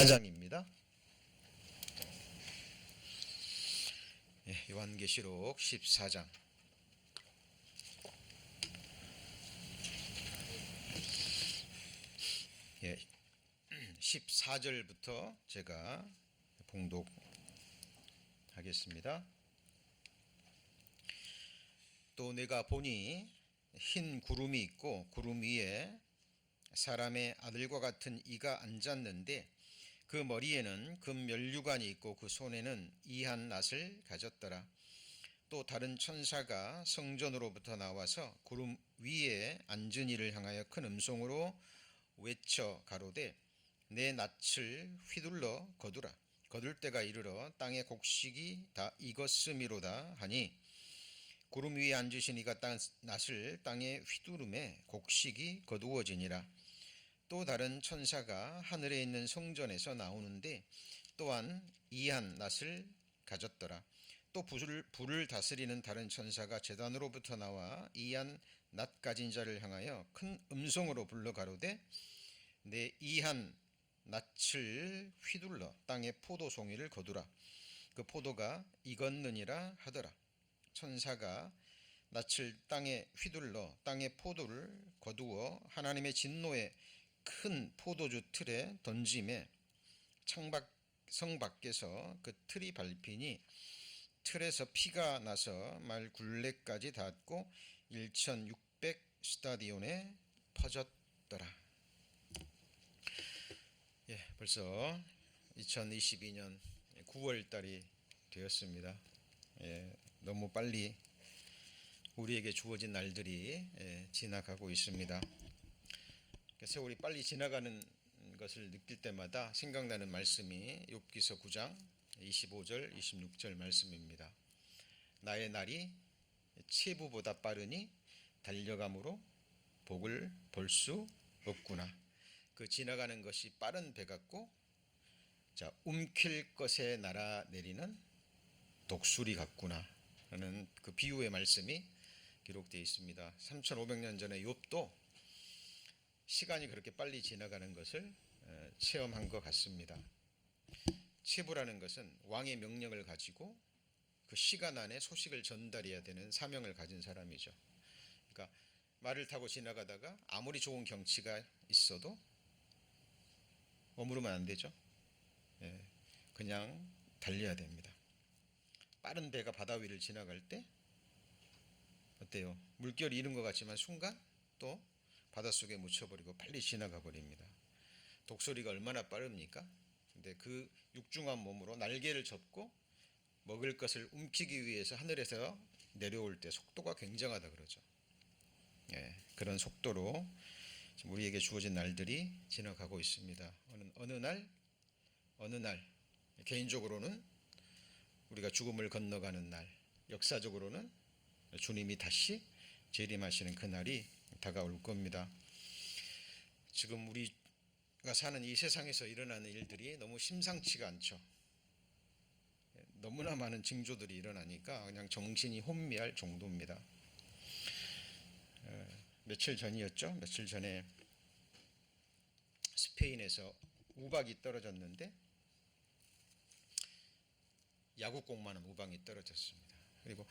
14장입니다. 요한계시록 14장. 14절부터 제가 봉독하겠습니다. 또 내가 보니 흰 구름이 있고 구름 위에 사람의 아들과 같은 이가 앉았는데 그 머리에는 금 면류관이 있고 그 손에는 이한 낫을 가졌더라. 또 다른 천사가 성전으로부터 나와서 구름 위에 앉은 이를 향하여 큰 음성으로 외쳐 가로되 내 낫을 휘둘러 거두라. 거둘 때가 이르러 땅의 곡식이 다 익었음이로다 하니 구름 위에 앉으신 이가 낫을 땅에 휘두름에 곡식이 거두어지니라. 또 다른 천사가 하늘에 있는 성전에서 나오는데 또한 이한 낫을 가졌더라. 또 불을 다스리는 다른 천사가 제단으로부터 나와 이한 낫 가진 자를 향하여 큰 음성으로 불러 가로되 내 이한 낫을 휘둘러 땅에 포도송이를 거두라. 그 포도가 익었느니라 하더라. 천사가 낫을 땅에 휘둘러 땅의 포도를 거두어 하나님의 진노의 큰 포도주 틀에 던짐에 성 밖에서 그 틀이 밟히니 틀에서 피가 나서 말 굴레까지 닿았고 1600 스타디온에 퍼졌더라. 벌써 2022년 9월 달이 되었습니다. 너무 빨리 우리에게 주어진 날들이 지나가고 있습니다. 세월이 빨리 지나가는 것을 느낄 때마다 생각나는 말씀이 욥기서 9장 25절 26절 말씀입니다. 나의 날이 체부보다 빠르니 달려감으로 복을 볼 수 없구나. 그 지나가는 것이 빠른 배 같고 움킬 것에 날아내리는 독수리 같구나 라는 그 비유의 말씀이 기록되어 있습니다. 3500년 전에 욥도 시간이 그렇게 빨리 지나가는 것을 체험한 것 같습니다. 체부라는 것은 왕의 명령을 가지고 그 시간 안에 소식을 전달해야 되는 사명을 가진 사람이죠. 그러니까 말을 타고 지나가다가 아무리 좋은 경치가 있어도 머무르면 안 되죠. 그냥 달려야 됩니다. 빠른 배가 바다 위를 지나갈 때 어때요? 물결이 이른 것 같지만 순간 또 바닷속에 묻혀버리고 빨리 지나가 버립니다. 독수리가 얼마나 빠릅니까? 근데 그 육중한 몸으로 날개를 접고 먹을 것을 움키기 위해서 하늘에서 내려올 때 속도가 굉장하다 그러죠. 그런 속도로 우리에게 주어진 날들이 지나가고 있습니다. 어느 날 개인적으로는 우리가 죽음을 건너가는 날, 역사적으로는 주님이 다시 재림하시는 그날이 다가올 겁니다. 지금 우리가 사는 이 세상에서 일어나는 일들이 너무 심상치가 않죠. 너무나 많은 징조들이 일어나니까 그냥 정신이 혼미할 정도입니다. 며칠 전이었죠. 며칠 전에 스페인에서 우박이 떨어졌는데 야구공만한 우박이 떨어졌습니다. 그리고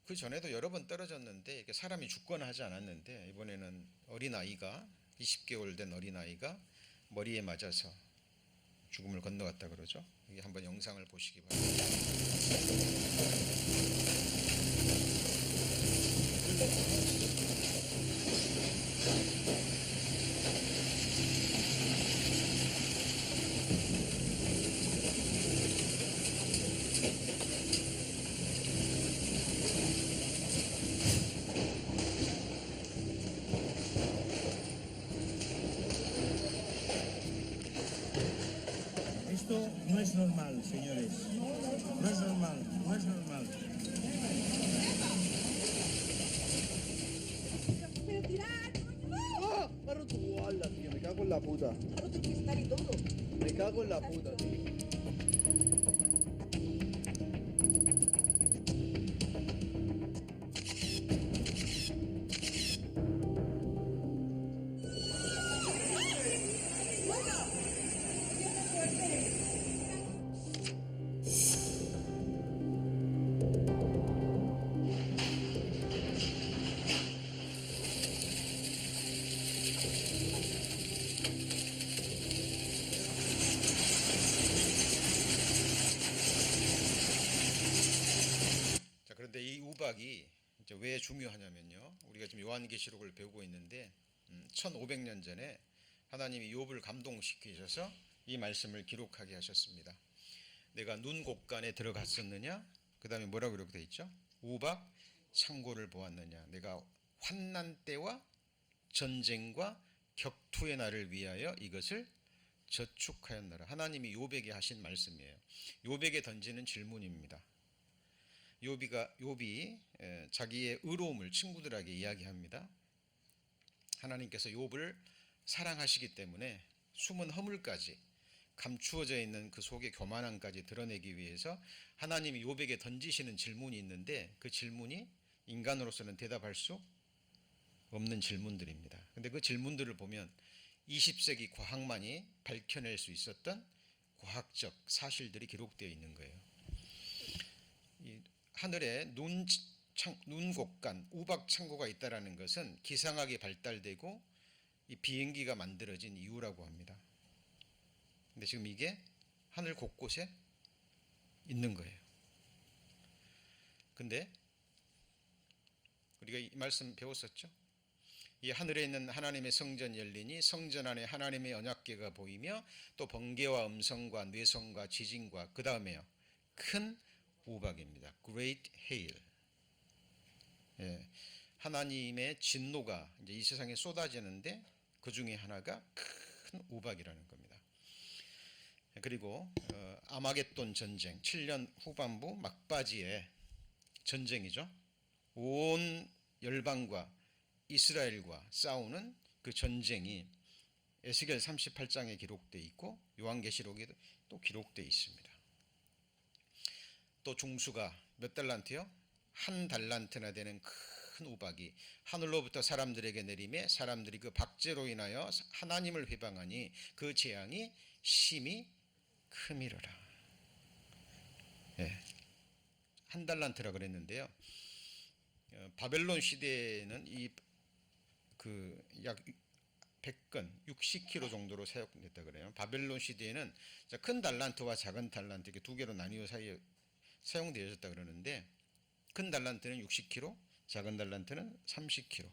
그 전에도 여러 번 떨어졌는데 사람이 죽거나 하지 않았는데 이번에는 어린아이가 20개월 된 어린아이가 머리에 맞아서 죽음을 건너갔다 그러죠. 이게 한번 영상을 보시기 바랍니다. Esto no es normal, señores. No es normal, no es normal. Pero tirar, ¡Ah! Agarro tu ala, tío. Me cago en la puta. a otro cristal y todo. Me cago en la puta, tío. 왜 중요하냐면요. 우리가 지금 요한계시록을 배우고 있는데 1500년 전에 하나님이 욥을 감동시키셔서 이 말씀을 기록하게 하셨습니다. 내가 눈 곳간에 들어갔었느냐? 그 다음에 뭐라고 이렇게 되어 있죠? 우박 창고를 보았느냐? 내가 환난 때와 전쟁과 격투의 날을 위하여 이것을 저축하였노라. 하나님이 욥에게 하신 말씀이에요. 욥에게 던지는 질문입니다. 욥이 자기의 의로움을 친구들에게 이야기합니다. 하나님께서 욥을 사랑하시기 때문에 숨은 허물까지 감추어져 있는 그 속의 교만함까지 드러내기 위해서 하나님이 욥에게 던지시는 질문이 있는데 그 질문이 인간으로서는 대답할 수 없는 질문들입니다. 근데 그 질문들을 보면 20세기 과학만이 밝혀낼 수 있었던 과학적 사실들이 기록되어 있는 거예요. 이 하늘에 눈 곳간 우박 창고가 있다라는 것은 기상학이 발달되고 이 비행기가 만들어진 이유라고 합니다. 근데 지금 이게 하늘 곳곳에 있는 거예요. 근데 우리가 이 말씀 배웠었죠? 이 하늘에 있는 하나님의 성전 열리니 성전 안에 하나님의 언약궤가 보이며 또 번개와 음성과 뇌성과 지진과 그 다음에요 큰 우박입니다. Great Hail. 예, 하나님의 진노가 이제 이 세상에 쏟아지는데 그 중에 하나가 큰 우박이라는 겁니다. 그리고 아마겟돈 전쟁 7년 후반부 막바지에 전쟁이죠. 온 열방과 이스라엘과 싸우는 그 전쟁이 에스겔 38장에 기록되어 있고 요한계시록에도 또 기록되어 있습니다. 또 중수가 몇 달란트요? 1달란트나 되는 큰 우박이 하늘로부터 사람들에게 내리매 사람들이 그 박제로 인하여 하나님을 회방하니 그 재앙이 심히 크미러라. 예, 1달란트라 그랬는데요. 바벨론 시대에는 이 그 약 100건 60kg 정도로 사용됐다 그래요. 바벨론 시대에는 큰 달란트와 작은 달란트 이렇게 두 개로 나뉘어 사용되어졌다 그러는데 큰 달란트는 60kg, 작은 달란트는 30kg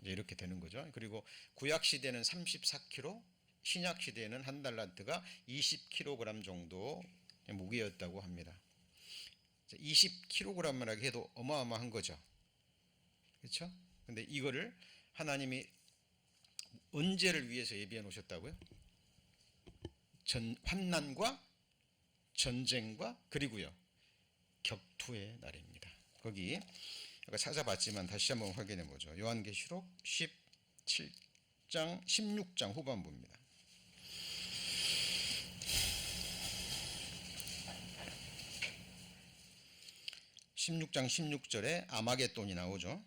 이제 이렇게 되는 거죠. 그리고 구약 시대는 34kg, 신약 시대에는 1달란트가 20kg 정도 무게였다고 합니다. 20kg만 해도 어마어마한 거죠. 그렇죠? 근데 이거를 하나님이 언제를 위해서 예비해 놓으셨다고요? 환난과 전쟁과 그리고요 격투의 날입니다. 거기 아까 찾아봤지만 다시 한번 확인해 보죠. 요한계시록 17장 16장 후반부입니다. 16장 16절에 아마겟돈이 나오죠.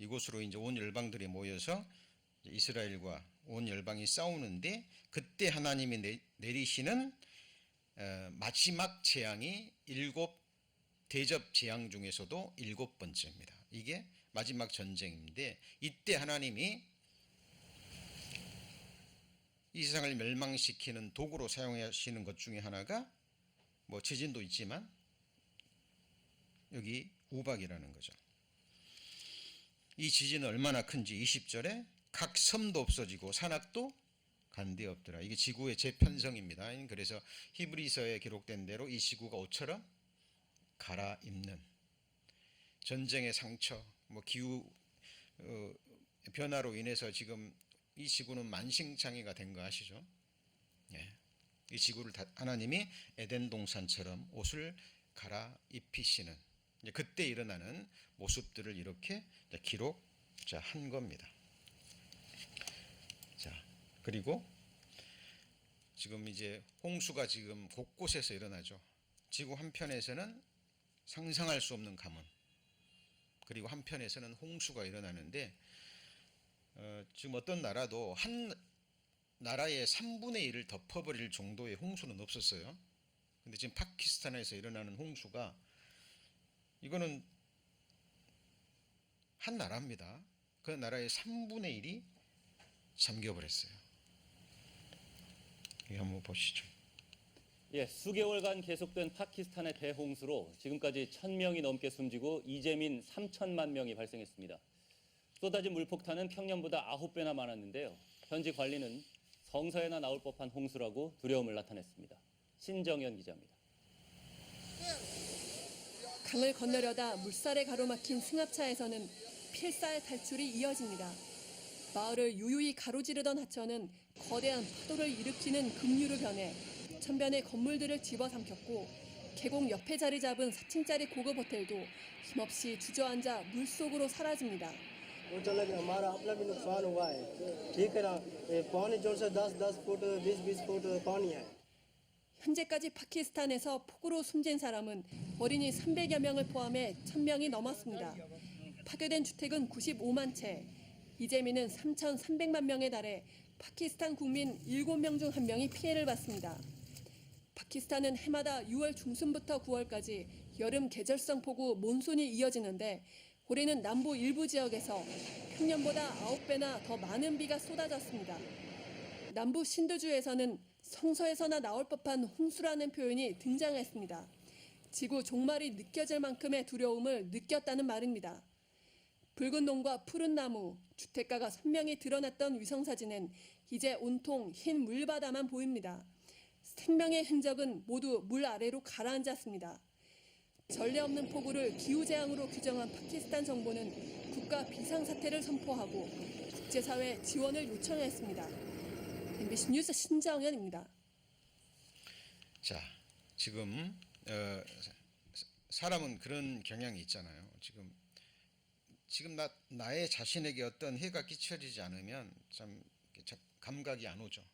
이곳으로 이제 온 열방들이 모여서 이스라엘과 온 열방이 싸우는데 그때 하나님이 내리시는 마지막 재앙이 7 대접 재앙 중에서도 7번째입니다. 이게 마지막 전쟁인데 이때 하나님이 이 세상을 멸망시키는 도구로 사용하시는 것 중에 하나가 뭐 지진도 있지만 여기 우박이라는 거죠. 이 지진은 얼마나 큰지 20절에 각 섬도 없어지고 산악도 간데 없더라. 이게 지구의 재편성입니다. 그래서 히브리서에 기록된 대로 이 지구가 옷처럼 갈아입는 전쟁의 상처, 뭐 기후 변화로 인해서 지금 이 지구는 만신창이가 된 거 아시죠? 예. 이 지구를 하나님이 에덴 동산처럼 옷을 갈아입히시는 그때 일어나는 모습들을 이렇게 기록한 겁니다. 자, 그리고 지금 이제 홍수가 지금 곳곳에서 일어나죠. 지구 한편에서는 상상할 수 없는 가뭄, 그리고 한편에서는 홍수가 일어나는데 지금 어떤 나라도 한 나라의 3분의 1을 덮어버릴 정도의 홍수는 없었어요. 근데 지금 파키스탄에서 일어나는 홍수가 이거는 한 나라입니다. 그 나라의 3분의 1이 잠겨버렸어요. 이거 한번 보시죠. 예, 수개월간 계속된 파키스탄의 대홍수로 지금까지 1,000명이 넘게 숨지고 이재민 3천만 명이 발생했습니다. 쏟아진 물폭탄은 평년보다 9배나 많았는데요. 현지 관리는 성서에나 나올 법한 홍수라고 두려움을 나타냈습니다. 신정현 기자입니다. 강을 건너려다 물살에 가로막힌 승합차에서는 필사의 탈출이 이어집니다. 마을을 유유히 가로지르던 하천은 거대한 파도를 일으키는 급류로 변해 천변의 건물들을 집어삼켰고 계곡 옆에 자리 잡은 4층짜리 고급 호텔도 힘없이 주저앉아 물속으로 사라집니다. वो चला गया हमारा अपना भी नुकसान हुआ है ठीक है ना पानी जोर से 10-10 फुट 20-20 फुट पानी है 현재까지 파키스탄에서 폭우로 숨진 사람은 어린이 300여 명을 포함해 1,000명이 넘었습니다. 파괴된 주택은 95만 채, 이재민은 3,300만 명에 달해 파키스탄 국민 7명 중 1명이 피해를 봤습니다. 파키스탄은 해마다 6월 중순부터 9월까지 여름 계절성 폭우 몬순이 이어지는데 올해는 남부 일부 지역에서 평년보다 9배나 더 많은 비가 쏟아졌습니다. 남부 신드주에서는 성서에서나 나올 법한 홍수라는 표현이 등장했습니다. 지구 종말이 느껴질 만큼의 두려움을 느꼈다는 말입니다. 붉은 논과 푸른 나무, 주택가가 선명히 드러났던 위성사진엔 이제 온통 흰 물바다만 보입니다. 생명의 흔적은 모두 물 아래로 가라앉았습니다. 전례 없는 폭우를 기후재앙으로 규정한 파키스탄 정부는 국가 비상사태를 선포하고 국제사회 지원을 요청했습니다. MBC 뉴스 신정현입니다. 자, 지금 사람은 그런 경향이 있잖아요. 지금 나의 자신에게 어떤 해가 끼쳐지지 않으면 참 감각이 안 오죠.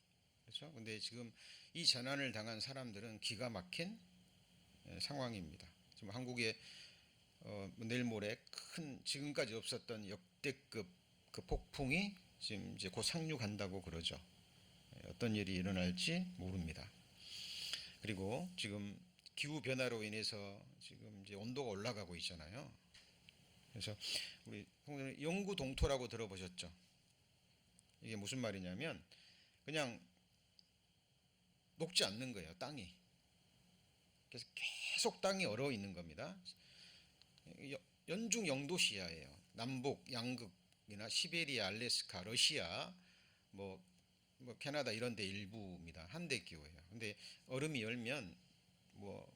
그렇죠? 근데 지금 이 재난을 당한 사람들은 기가 막힌 상황입니다. 지금 한국에 내일 모레 큰 지금까지 없었던 역대급 그 폭풍이 지금 이제 곧 상륙한다고 그러죠. 어떤 일이 일어날지 모릅니다. 그리고 지금 기후 변화로 인해서 지금 이제 온도가 올라가고 있잖아요. 그래서 우리 영구 동토라고 들어보셨죠? 이게 무슨 말이냐면 그냥 녹지 않는 거예요, 땅이. 그래서 계속 땅이 얼어 있는 겁니다. 연중 영도시야예요. 남북, 양극이나 시베리아, 알래스카, 러시아, 뭐 캐나다 이런 데 일부입니다. 한대 기후예요. 근데 얼음이 열면 뭐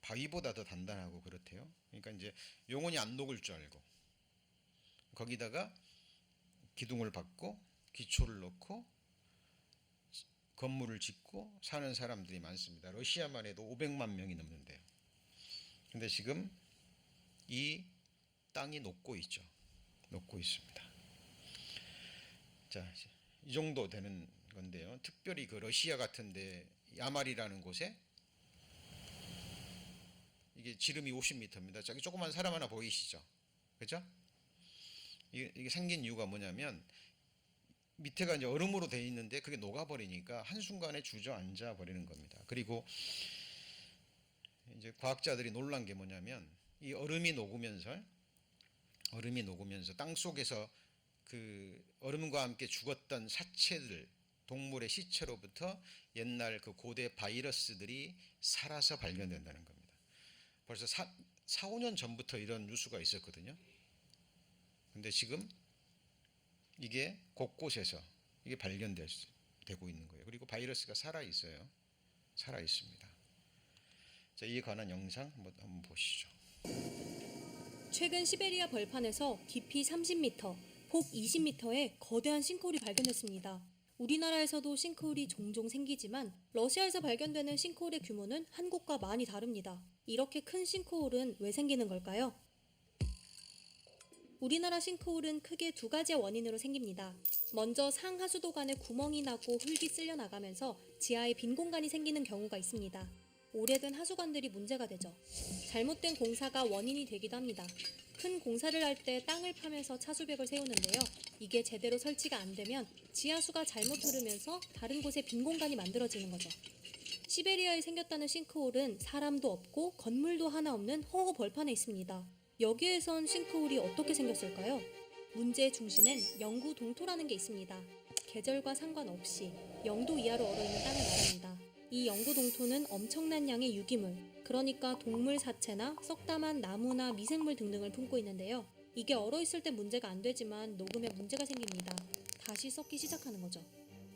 바위보다 더 단단하고 그렇대요. 그러니까 이제 영원히 안 녹을 줄 알고 거기다가 기둥을 박고 기초를 넣고 건물을 짓고 사는 사람들이 많습니다. 러시아만 해도 500만 명이 넘는데요. 근데 지금 이 땅이 녹고 있죠. 녹고 있습니다. 자, 이 정도 되는 건데요. 특별히 그 러시아 같은데 야말이라는 곳에 이게 지름이 50m입니다. 저기 조그만 사람 하나 보이시죠? 그죠? 이게 생긴 이유가 뭐냐면 밑에가 이제 얼음으로 되어 있는데 그게 녹아버리니까 한순간에 주저앉아 버리는 겁니다. 그리고 이제 과학자들이 놀란 게 뭐냐면 이 얼음이 녹으면서 땅 속에서 그 얼음과 함께 죽었던 사체들, 동물의 시체로부터 옛날 그 고대 바이러스들이 살아서 발견된다는 겁니다. 벌써 4, 5년 전부터 이런 뉴스가 있었거든요. 근데 지금 이게 곳곳에서 이게 발견되고 있는 거예요. 그리고 바이러스가 살아 있어요. 살아 있습니다. 자, 이에 관한 영상 한번 보시죠. 최근 시베리아 벌판에서 깊이 30m, 폭 20m의 거대한 싱크홀이 발견됐습니다. 우리나라에서도 싱크홀이 종종 생기지만 러시아에서 발견되는 싱크홀의 규모는 한국과 많이 다릅니다. 이렇게 큰 싱크홀은 왜 생기는 걸까요? 우리나라 싱크홀은 크게 두 가지의 원인으로 생깁니다. 먼저 상하수도 간에 구멍이 나고 흙이 쓸려 나가면서 지하에 빈 공간이 생기는 경우가 있습니다. 오래된 하수관들이 문제가 되죠. 잘못된 공사가 원인이 되기도 합니다. 큰 공사를 할 때 땅을 파면서 차수벽을 세우는데요. 이게 제대로 설치가 안 되면 지하수가 잘못 흐르면서 다른 곳에 빈 공간이 만들어지는 거죠. 시베리아에 생겼다는 싱크홀은 사람도 없고 건물도 하나 없는 허허 벌판에 있습니다. 여기에선 싱크홀이 어떻게 생겼을까요? 문제의 중심엔 영구 동토라는 게 있습니다. 계절과 상관없이 0도 이하로 얼어있는 땅을 말합니다. 이 영구 영구 동토는 엄청난 양의 유기물, 그러니까 동물 사체나 썩담한 나무나 미생물 등등을 품고 있는데요. 이게 얼어있을 때 문제가 안 되지만 녹으면 문제가 생깁니다. 다시 썩기 시작하는 거죠.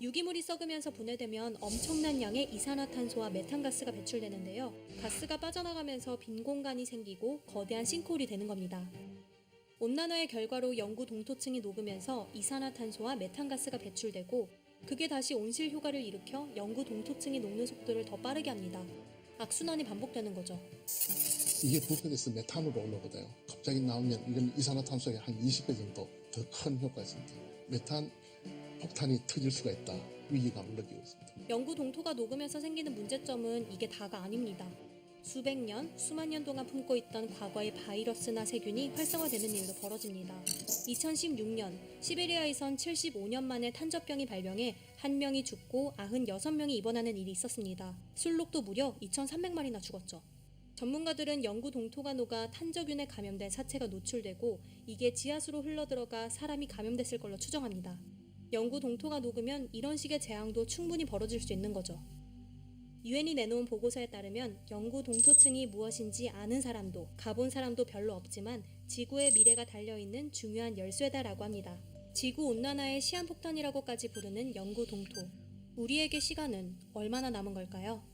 유기물이 썩으면서 분해되면 엄청난 양의 이산화탄소와 메탄가스가 배출되는데요. 가스가 빠져나가면서 빈 공간이 생기고 거대한 싱크홀이 되는 겁니다. 온난화의 결과로 영구 동토층이 녹으면서 이산화탄소와 메탄가스가 배출되고 그게 다시 온실 효과를 일으켜 영구 동토층이 녹는 속도를 더 빠르게 합니다. 악순환이 반복되는 거죠. 이게 부패돼서 메탄으로 올라오거든요. 갑자기 나오면 이건 이산화탄소의 한 20배 정도 더 큰 효과가 있습니다. 메탄 폭탄이 터질 수가 있다. 위기감을 느끼고 있습니다. 영구 동토가 녹으면서 생기는 문제점은 이게 다가 아닙니다. 수백 년, 수만 년 동안 품고 있던 과거의 바이러스나 세균이 활성화되는 일도 벌어집니다. 2016년 시베리아에선 75년 만에 탄저병이 발병해 1명이 죽고 96명이 입원하는 일이 있었습니다. 술록도 무려 2,300마리나 죽었죠. 전문가들은 영구 동토가 녹아 탄저균에 감염된 사체가 노출되고 이게 지하수로 흘러들어가 사람이 감염됐을 걸로 추정합니다. 영구 동토가 녹으면 이런 식의 재앙도 충분히 벌어질 수 있는 거죠. 유엔이 내놓은 보고서에 따르면 영구 동토층이 무엇인지 아는 사람도 가본 사람도 별로 없지만 지구의 미래가 달려있는 중요한 열쇠다라고 합니다. 지구온난화의 시한폭탄이라고까지 부르는 영구 동토. 우리에게 시간은 얼마나 남은 걸까요?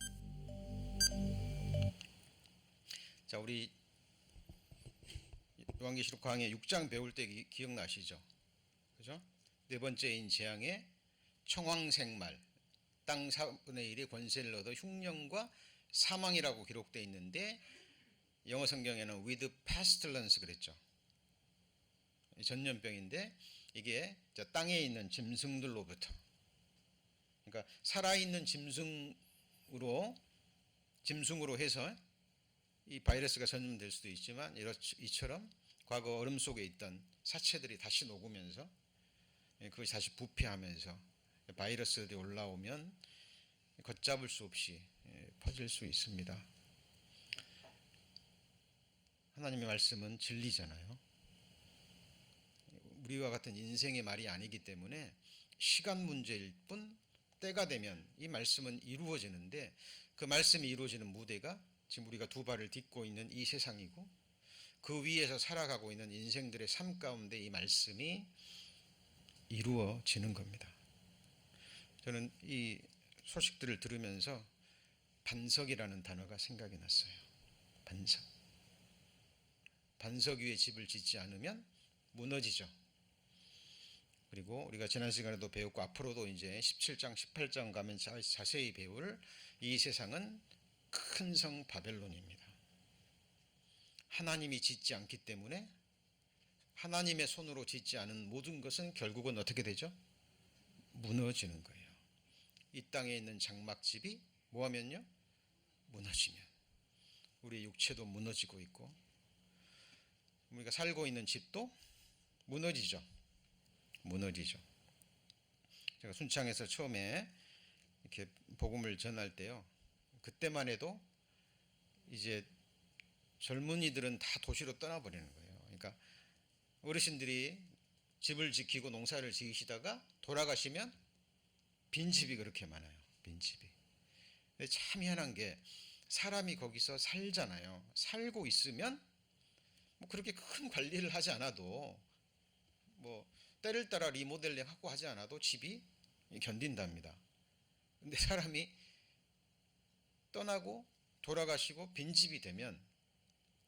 자, 우리 요한계시록 강의 6장 배울 때 기억나시죠? 그죠? 네 번째인 재앙의 청황생말, 땅 4분의 1의 권세를 얻어 흉년과 사망이라고 기록되어 있는데 영어 성경에는 with pestilence 그랬죠. 전염병인데 이게 땅에 있는 짐승들로부터, 그러니까 살아있는 짐승으로 해서 이 바이러스가 전염될 수도 있지만 이처럼 과거 얼음 속에 있던 사체들이 다시 녹으면서 그것이 다시 부패하면서 바이러스들이 올라오면 걷잡을 수 없이 퍼질 수 있습니다. 하나님의 말씀은 진리잖아요. 우리와 같은 인생의 말이 아니기 때문에 시간 문제일 뿐 때가 되면 이 말씀은 이루어지는데 그 말씀이 이루어지는 무대가 지금 우리가 두 발을 딛고 있는 이 세상이고 그 위에서 살아가고 있는 인생들의 삶 가운데 이 말씀이 이루어지는 겁니다. 저는 이 소식들을 들으면서 반석이라는 단어가 생각이 났어요. 반석 위에 집을 짓지 않으면 무너지죠. 그리고 우리가 지난 시간에도 배웠고 앞으로도 이제 17장, 18장 가면 자세히 배울 이 세상은 큰 성 바벨론입니다. 하나님이 짓지 않기 때문에 하나님의 손으로 짓지 않은 모든 것은 결국은 어떻게 되죠? 무너지는 거예요. 이 땅에 있는 장막집이 뭐하면요? 무너지면 우리 육체도 무너지고 있고 우리가 살고 있는 집도 무너지죠. 제가 순창에서 처음에 이렇게 복음을 전할 때요, 그때만 해도 이제 젊은이들은 다 도시로 떠나버리는 거예요. 그러니까 어르신들이 집을 지키고 농사를 지으시다가 돌아가시면 빈집이 그렇게 많아요. 빈집이. 근데 참 희한한 게 사람이 거기서 살잖아요. 살고 있으면 뭐 그렇게 큰 관리를 하지 않아도 뭐 때를 따라 리모델링 하고 하지 않아도 집이 견딘답니다. 근데 사람이 떠나고 돌아가시고 빈집이 되면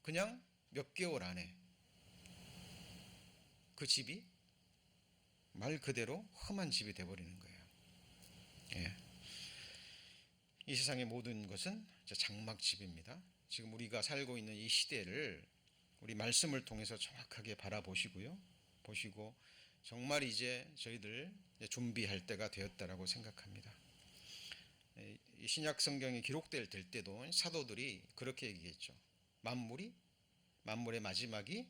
그냥 몇 개월 안에 그 집이 말 그대로 험한 집이 되어버리는 거예요. 예. 이 세상의 모든 것은 장막집입니다. 지금 우리가 살고 있는 이 시대를 우리 말씀을 통해서 정확하게 바라보시고요. 보시고 정말 이제 저희들 준비할 때가 되었다라고 생각합니다. 이 신약 성경이 기록될 때도 사도들이 그렇게 얘기했죠. 만물의 마지막이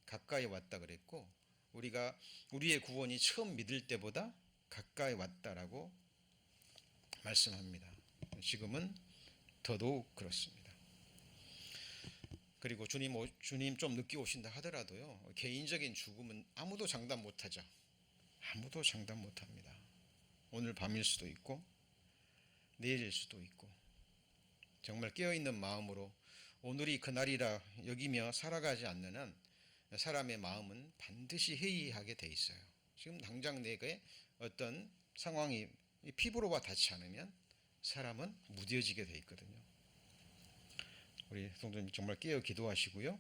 가까이 왔다 그랬고 우리의 구원이 처음 믿을 때보다 가까이 왔다라고 말씀합니다. 지금은 더더욱 그렇습니다. 그리고 주님 좀 늦게 오신다 하더라도요, 개인적인 죽음은 아무도 장담 못하죠. 아무도 장담 못합니다. 오늘 밤일 수도 있고 내일일 수도 있고 정말 깨어있는 마음으로 오늘이 그날이라 여기며 살아가지 않는 한 사람의 마음은 반드시 해이하게 돼 있어요. 지금 당장 내게 어떤 상황이 피부로와 닿지 않으면 사람은 무뎌지게 돼 있거든요. 우리 성도님 정말 깨어 기도하시고요.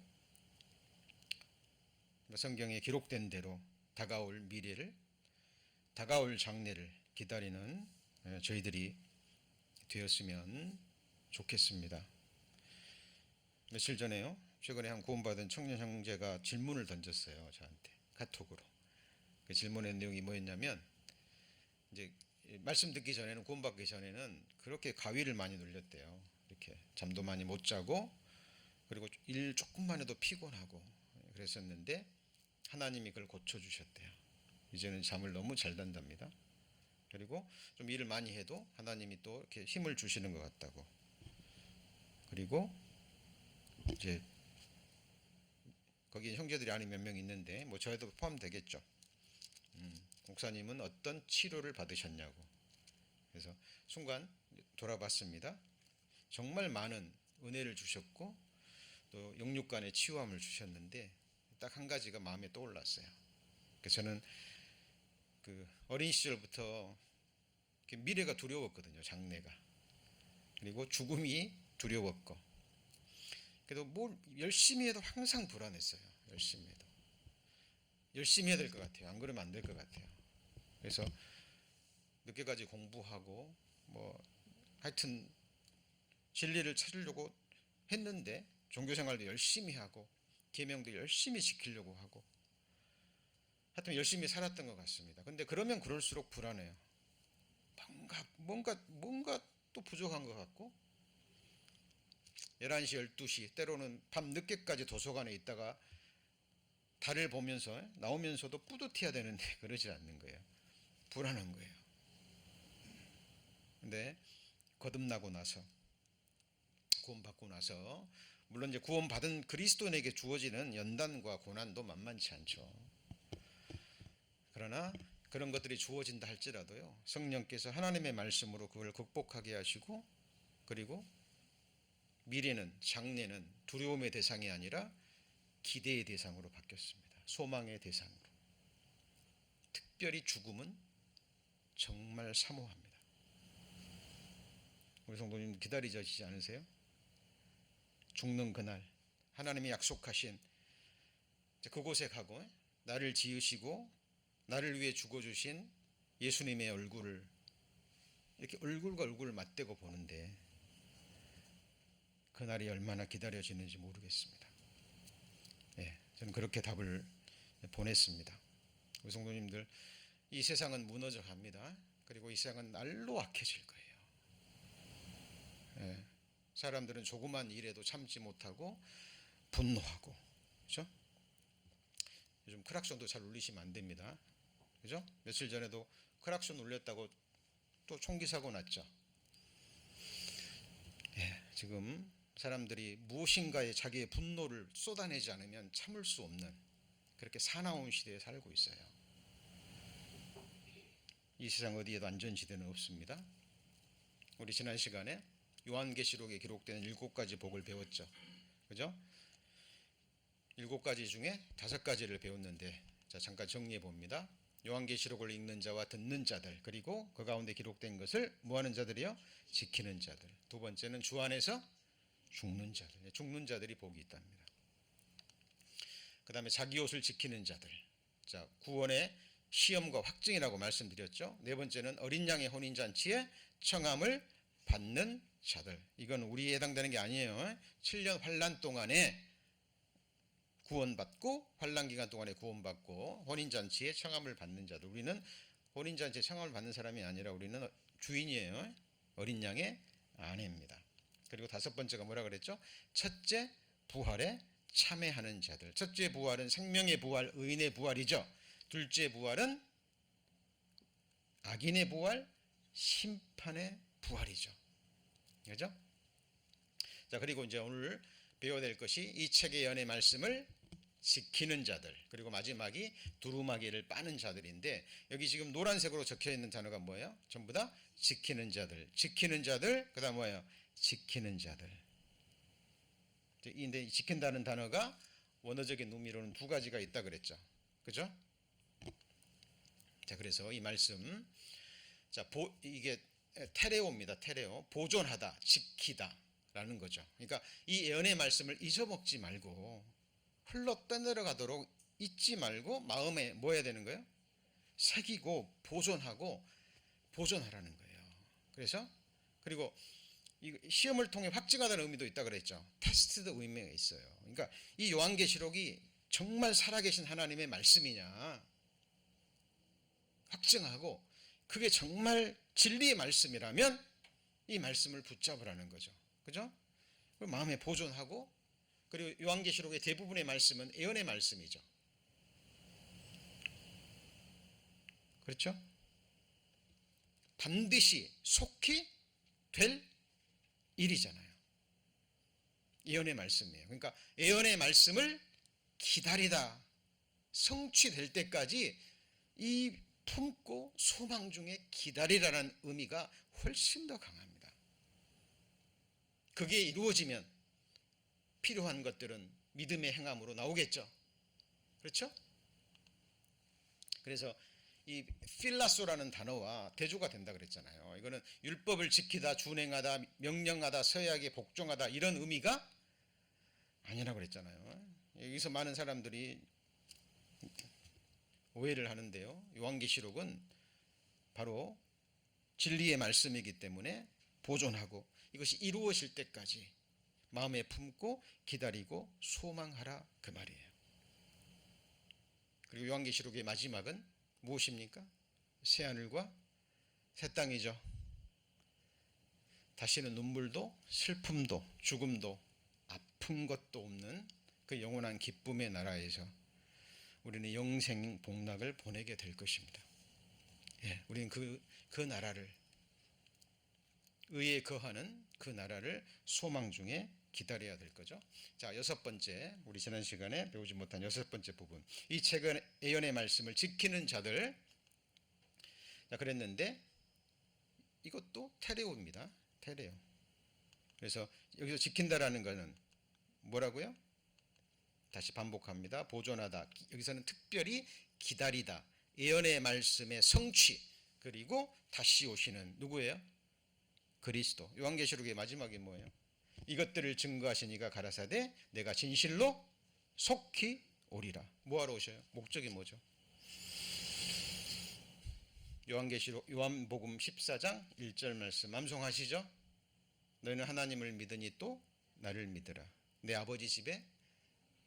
성경에 기록된 대로 다가올 미래를, 다가올 장래를 기다리는 저희들이 되었으면 좋겠습니다. 며칠 전에요, 최근에 한 구원받은 청년 형제가 질문을 던졌어요. 저한테 카톡으로. 그 질문의 내용이 뭐였냐면, 이제 말씀 듣기 전에는, 구원받기 전에는 그렇게 가위를 많이 눌렸대요. 이렇게 잠도 많이 못 자고, 그리고 일 조금만 해도 피곤하고 그랬었는데 하나님이 그걸 고쳐주셨대요. 이제는 잠을 너무 잘 잔답니다. 그리고 좀 일을 많이 해도 하나님이 또 이렇게 힘을 주시는 것 같다고. 그리고 이제 거기 형제들이 아닌 몇 명 있는데 뭐 저에도 포함되겠죠. 목사님은 어떤 치료를 받으셨냐고. 그래서 순간 돌아봤습니다. 정말 많은 은혜를 주셨고 또 영육간의 치유함을 주셨는데 딱 한 가지가 마음에 떠올랐어요. 그래서 저는 그 어린 시절부터 미래가 두려웠거든요. 장래가. 그리고 죽음이 두려웠고. 그래도 뭘 열심히 해도 항상 불안했어요. 열심히 해도. 열심히 해야 될 것 같아요. 안 그러면 안 될 것 같아요. 그래서 늦게까지 공부하고 뭐 하여튼 진리를 찾으려고 했는데 종교생활도 열심히 하고 계명도 열심히 지키려고 하고 하여튼 열심히 살았던 것 같습니다. 근데 그러면 그럴수록 불안해요. 뭔가 또 부족한 것 같고 11시, 12시 때로는 밤 늦게까지 도서관에 있다가 달을 보면서 나오면서도 뿌듯해야 되는데 그러지 않는 거예요. 불안한 거예요. 근데 거듭나고 나서 구원받고 나서 물론 이제 구원받은 그리스도인에게 주어지는 연단과 고난도 만만치 않죠. 그러나 그런 것들이 주어진다 할지라도요, 성령께서 하나님의 말씀으로 그걸 극복하게 하시고, 그리고 미래는, 장래는 두려움의 대상이 아니라 기대의 대상으로 바뀌었습니다. 소망의 대상으로. 특별히 죽음은 정말 사모합니다. 우리 성도님 기다리시지 않으세요? 죽는 그날 하나님이 약속하신 그곳에 가고 나를 지으시고 나를 위해 죽어주신 예수님의 얼굴을 이렇게 얼굴과 얼굴을 맞대고 보는데 그날이 얼마나 기다려지는지 모르겠습니다. 저는 그렇게 답을 보냈습니다. 우리 성도님들, 이 세상은 무너져 갑니다. 그리고 이 세상은 날로 악해질 거예요. 사람들은 조그만 일에도 참지 못하고 분노하고, 그렇죠? 요즘 크락션도 잘 울리시면 안 됩니다. 그죠? 며칠 전에도 크락션 울렸다고 또 총기 사고 났죠. 지금 사람들이 무엇인가에 자기의 분노를 쏟아내지 않으면 참을 수 없는 그렇게 사나운 시대에 살고 있어요. 이 세상 어디에도 안전지대는 없습니다. 우리 지난 시간에 요한계시록에 기록된 7가지 복을 배웠죠. 그죠? 7가지 중에 5가지를 배웠는데, 자, 잠깐 정리해 봅니다. 요한계시록을 읽는 자와 듣는 자들, 그리고 그 가운데 기록된 것을 뭐하는 자들이요? 지키는 자들. 두 번째는 주 안에서 죽는 자들. 죽는 자들이 복이 있답니다. 그 다음에 자기 옷을 지키는 자들. 자, 구원의 시험과 확증이라고 말씀드렸죠. 네 번째는 어린 양의 혼인잔치에 청함을 받는 자들. 이건 우리에 해당되는 게 아니에요. 7년 환란 동안에 구원받고 환란기간 동안에 구원받고 혼인잔치에 청함을 받는 자들. 우리는 혼인잔치에 청함을 받는 사람이 아니라 우리는 주인이에요. 어린 양의 아내입니다. 그리고 5번째가 뭐라 그랬죠? 첫째 부활에 참여하는 자들. 첫째 부활은 생명의 부활, 의인의 부활이죠. 둘째 부활은 악인의 부활, 심판의 부활이죠. 그죠? 자, 그리고 이제 오늘 배워야 될 것이 이 책의 연의 말씀을 지키는 자들, 그리고 마지막이 두루마기를 빠는 자들인데, 여기 지금 노란색으로 적혀 있는 단어가 뭐예요? 전부 다 지키는 자들, 지키는 자들, 그다음 뭐예요? 지키는 자들. 근데 지킨다는 단어가 원어적인 의미로는 두 가지가 있다 그랬죠. 그죠? 자, 그래서 이 말씀, 자, 이게 테레오입니다. 테레오. 보존하다, 지키다라는 거죠. 그러니까 이 예언의 말씀을 잊어먹지 말고 흘러 떠내려가도록 잊지 말고 마음에 뭐 해야 되는 거예요? 새기고 보존하고 보존하라는 거예요. 그래서 그리고 이 시험을 통해 확증하다는 의미도 있다 그랬죠. 테스트드 의미가 있어요. 그러니까 이 요한계시록이 정말 살아계신 하나님의 말씀이냐 확증하고, 그게 정말 진리의 말씀이라면 이 말씀을 붙잡으라는 거죠. 그죠? 마음에 보존하고, 그리고 요한계시록의 대부분의 말씀은 예언의 말씀이죠. 그렇죠? 반드시 속히 될 일이잖아요. 예언의 말씀이에요. 그러니까 예언의 말씀을 기다리다 성취될 때까지 이 품고 소망 중에 기다리라는 의미가 훨씬 더 강합니다. 그게 이루어지면 필요한 것들은 믿음의 행함으로 나오겠죠. 그렇죠? 그래서 이 필라소라는 단어와 대조가 된다 그랬잖아요. 이거는 율법을 지키다, 준행하다, 명령하다, 서약에 복종하다 이런 의미가 아니라고 그랬잖아요. 여기서 많은 사람들이 오해를 하는데요. 요한계시록은 바로 진리의 말씀이기 때문에 보존하고 이것이 이루어질 때까지 마음에 품고 기다리고 소망하라, 그 말이에요. 그리고 요한계시록의 마지막은 무엇입니까? 새하늘과 새 땅이죠. 다시는 눈물도 슬픔도 죽음도 아픈 것도 없는 그 영원한 기쁨의 나라에서 우리는 영생 복락을 보내게 될 것입니다. 예, 우리는 그 나라를, 의에 거하는 그 나라를 소망 중에 기다려야 될 거죠. 자, 여섯 번째, 우리 지난 시간에 배우지 못한 여섯 번째 부분, 이 책은 예언의 말씀을 지키는 자들. 자, 그랬는데 이것도 테레오입니다. 테레오. 그래서 여기서 지킨다라는 것은 뭐라고요? 다시 반복합니다. 보존하다. 여기서는 특별히 기다리다. 예언의 말씀의 성취, 그리고 다시 오시는 누구예요? 그리스도. 요한계시록의 마지막이 뭐예요? 이것들을 증거하신 이가 가라사대 내가 진실로 속히 오리라. 뭐하러 오셔요? 목적이 뭐죠? 요한계시록, 요한복음 14장 1절 말씀 암송하시죠? 너희는 하나님을 믿으니 또 나를 믿으라. 내 아버지 집에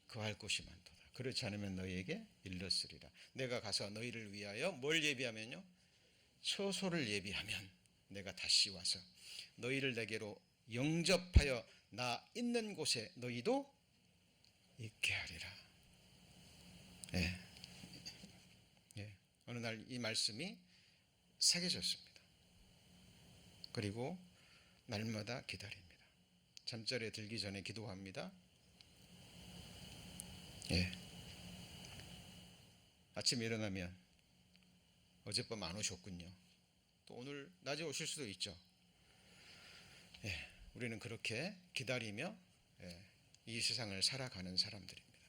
거할 곳이 많도다. 그렇지 않으면 너희에게 일렀으리라. 내가 가서 너희를 위하여 뭘 예비하면요? 처소를 예비하면 내가 다시 와서 너희를 내게로 영접하여 나 있는 곳에 너희도 있게 하리라. 예. 예. 어느 날 이 말씀이 새겨졌습니다. 그리고 날마다 기다립니다. 잠자리에 들기 전에 기도합니다. 예. 아침에 일어나면 어젯밤 안 오셨군요. 또 오늘 낮에 오실 수도 있죠. 예. 우리는 그렇게 기다리며 이 세상을 살아가는 사람들입니다.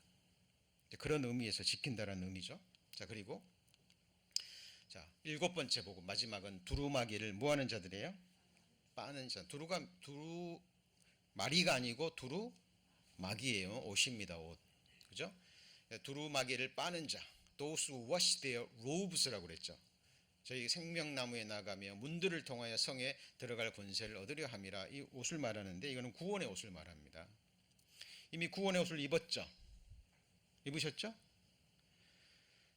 그런 의미에서 지킨다라는 의미죠. 자, 그리고 자, 일곱 번째 복음, 마지막은 두루마기를 뭐하는 자들이에요? 빠는 자. 두루마리가 아니고 두루마기예요. 옷입니다. 옷. 그죠? 두루마기를 빠는 자. Those who wash their robes라고 그랬죠. 저희 생명나무에 나가며 문들을 통하여 성에 들어갈 권세를 얻으려 함이라. 이 옷을 말하는데 이거는 구원의 옷을 말합니다. 이미 구원의 옷을 입었죠. 입으셨죠?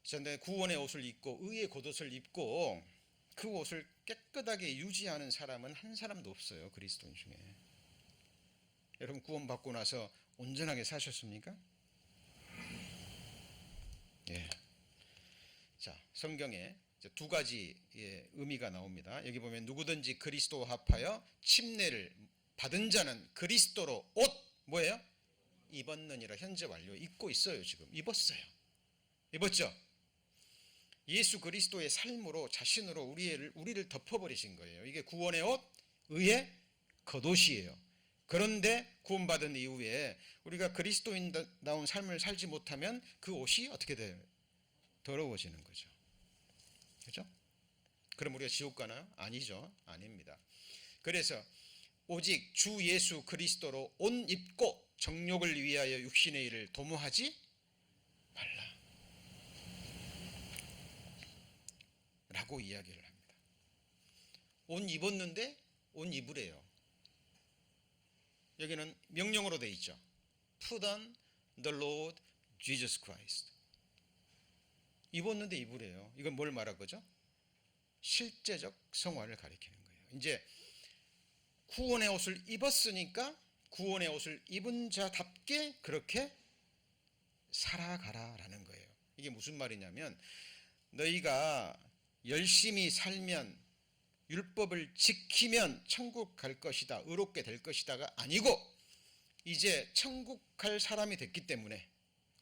그런데 구원의 옷을 입고 의의 겉옷을 입고 그 옷을 깨끗하게 유지하는 사람은 한 사람도 없어요. 그리스도인 중에. 여러분 구원받고 나서 온전하게 사셨습니까? 예. 자, 성경에 두 가지의 의미가 나옵니다. 여기 보면 누구든지 그리스도와 합하여 침례를 받은 자는 그리스도로 옷 뭐예요? 입었느니라. 현재 완료. 입고 있어요. 지금 입었어요. 입었죠? 예수 그리스도의 삶으로 자신으로 우리를 덮어버리신 거예요. 이게 구원의 옷, 의의 겉옷이에요. 그런데 구원받은 이후에 우리가 그리스도인다운 삶을 살지 못하면 그 옷이 어떻게 돼요? 더러워지는 거죠. 그렇죠? 그럼 우리가 지옥 가나요? 아니죠. 아닙니다. 그래서 오직 주 예수 그리스도로 옷 입고 정욕을 위하여 육신의 일을 도모하지 말라 라고 이야기를 합니다. 옷 입었는데 옷 입으래요. 여기는 명령어로 되어 있죠. Put on the Lord Jesus Christ. 입었는데 입으래요. 이건 뭘 말한 거죠? 실제적 성화를 가리키는 거예요. 이제 구원의 옷을 입었으니까 구원의 옷을 입은 자답게 그렇게 살아가라라는 거예요. 이게 무슨 말이냐면 너희가 열심히 살면 율법을 지키면 천국 갈 것이다, 의롭게 될 것이다가 아니고 이제 천국 갈 사람이 됐기 때문에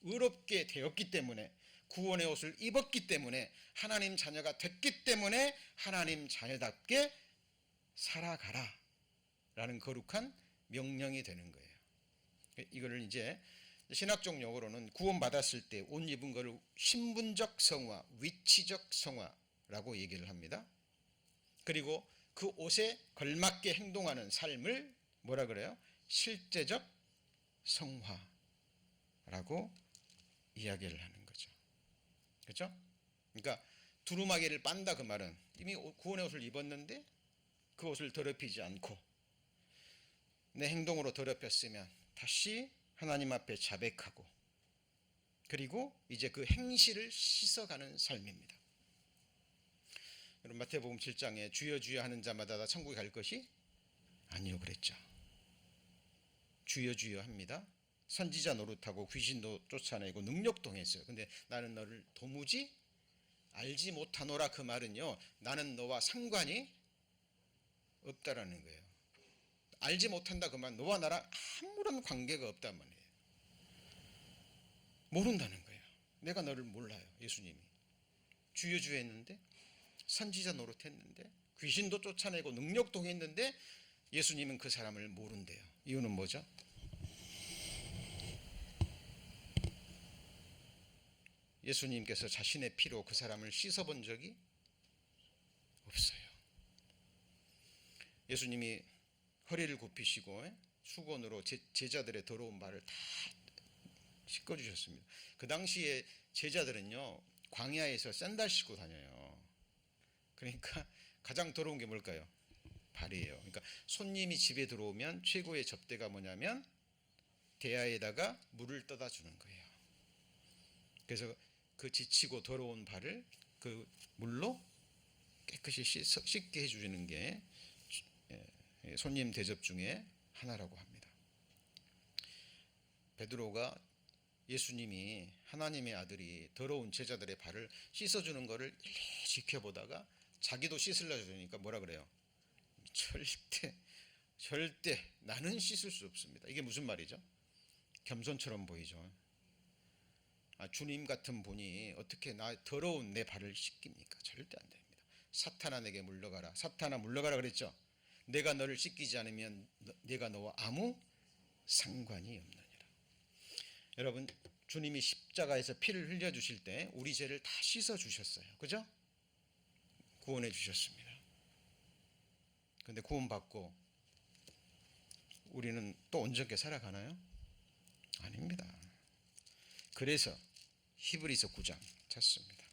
의롭게 되었기 때문에 구원의 옷을 입었기 때문에 하나님 자녀가 됐기 때문에 하나님 자녀답게 살아가라 라는 거룩한 명령이 되는 거예요. 이거를 이제 신학적 용어로는 구원받았을 때 옷 입은 거를 신분적 성화, 위치적 성화라고 얘기를 합니다. 그리고 그 옷에 걸맞게 행동하는 삶을 뭐라 그래요? 실제적 성화라고 이야기를 하는 거죠. 그렇죠? 그러니까 두루마기를 빤다 그 말은 이미 구원의 옷을 입었는데 그 옷을 더럽히지 않고 내 행동으로 더럽혔으면 다시 하나님 앞에 자백하고 그리고 이제 그 행실을 씻어가는 삶입니다. 여러분 마태복음 7장에 주여 주여 하는 자마다 다 천국에 갈 것이 아니요 그랬죠. 주여 주여 합니다. 선지자 노릇하고 귀신도 쫓아내고 능력도 했어요. 근데 나는 너를 도무지 알지 못하노라. 그 말은요, 나는 너와 상관이 없다라는 거예요. 알지 못한다 그 말, 너와 나랑 아무런 관계가 없단 말이에요. 모른다는 거예요. 내가 너를 몰라요. 예수님이 주여 주여 했는데, 선지자 노릇했는데, 귀신도 쫓아내고 능력도 했는데 예수님은 그 사람을 모른대요. 이유는 뭐죠? 예수님께서 자신의 피로 그 사람을 씻어본 적이 없어요. 예수님이 허리를 굽히시고 수건으로 제자들의 더러운 발을 다 씻겨주셨습니다. 그 당시에 제자들은요, 광야에서 샌들 신고 다녀요. 그러니까 가장 더러운 게 뭘까요? 발이에요. 그러니까 손님이 집에 들어오면 최고의 접대가 뭐냐면 대야에다가 물을 떠다 주는 거예요. 그래서 그 지치고 더러운 발을 그 물로 깨끗이 씻게 해주는 게 손님 대접 중에 하나라고 합니다. 베드로가 예수님이 하나님의 아들이 더러운 제자들의 발을 씻어주는 것을 지켜보다가 자기도 씻으려고 하니까 뭐라 그래요? 절대 나는 씻을 수 없습니다. 이게 무슨 말이죠? 겸손처럼 보이죠. 주님 같은 분이 어떻게 더러운 내 발을 씻깁니까? 절대 안 됩니다. 사탄아 내게 물러가라. 사탄아 물러가라 그랬죠. 내가 너를 씻기지 않으면 내가 너와 아무 상관이 없느니라. 여러분, 주님이 십자가에서 피를 흘려주실 때 우리 죄를 다 씻어주셨어요. 그죠? 구원해 주셨습니다. 그런데 구원받고 우리는 또 온전하게 살아가나요? 아닙니다. 그래서 히브리서 9장 찾습니다.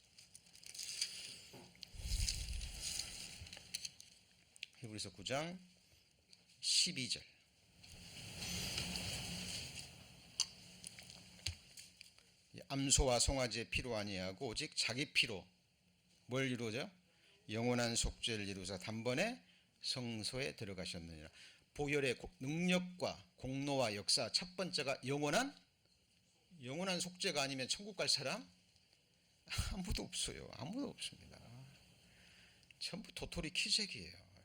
히브리서 9장 12절. 암소와 송아지의 피로 아니하고 오직 자기 피로 뭘 이루죠? 영원한 속죄를 이루사 단번에 성소에 들어가셨느니라. 보혈의 능력과 공로와 역사, 첫 번째가 영원한 속죄가 아니면 천국 갈 사람 아무도 없어요. 아무도 없습니다. 전부 도토리 키재기예요, 여러분.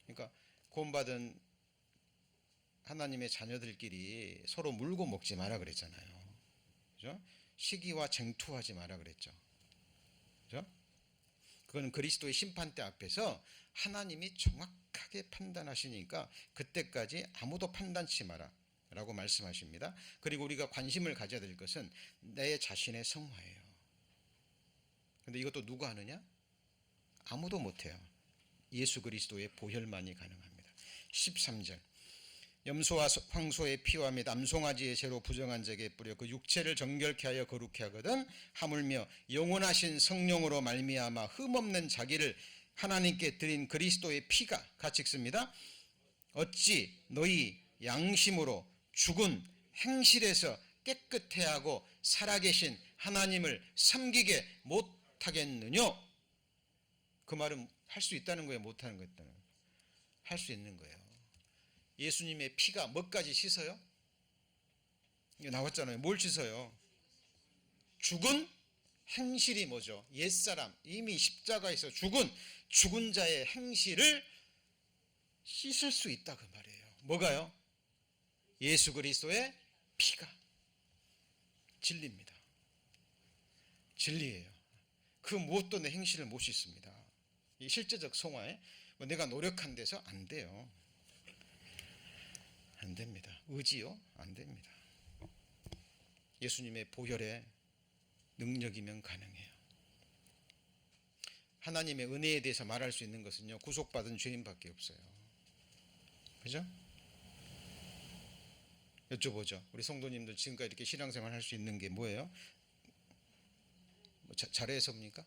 그러니까 구원받은 하나님의 자녀들끼리 서로 물고 먹지 마라 그랬잖아요. 그죠? 시기와 쟁투하지 마라 그랬죠. 그죠? 그건 그리스도의 심판대 앞에서 하나님이 정확하게 판단하시니까 그때까지 아무도 판단치 마라 라고 말씀하십니다. 그리고 우리가 관심을 가져야 될 것은 내 자신의 성화예요. 근데 이것도 누가 하느냐? 아무도 못해요. 예수 그리스도의 보혈만이 가능합니다. 13절 염소와 황소의 피와 및 암송아지의 죄로 부정한 자에게 뿌려 그 육체를 정결케 하여 거룩케 하거든 하물며 영원하신 성령으로 말미암아 흠없는 자기를 하나님께 드린 그리스도의 피가 같이 읽습니다. 어찌 너희 양심으로 죽은 행실에서 깨끗해 하고 살아계신 하나님을 섬기게 못하겠느냐? 그 말은 할 수 있다는 거예요, 못하는 거예요? 할 수 있는 거예요. 예수님의 피가 뭐까지 씻어요? 이거 나왔잖아요. 뭘 씻어요? 죽은 행실이 뭐죠? 옛사람, 이미 십자가에서 죽은 자의 행실을 씻을 수 있다 그 말이에요. 뭐가요? 예수 그리스도의 피가 진리입니다. 진리예요. 그 무엇도 내 행실을 못 씻습니다. 이 실제적 성화에 내가 노력한 데서 안 돼요. 안 됩니다. 의지요? 안 됩니다. 예수님의 보혈의 능력이면 가능해요. 하나님의 은혜에 대해서 말할 수 있는 것은요, 구속받은 죄인밖에 없어요. 그죠? 여쭤보죠. 우리 성도님들 지금까지 이렇게 신앙생활 할 수 있는 게 뭐예요? 잘해서입니까?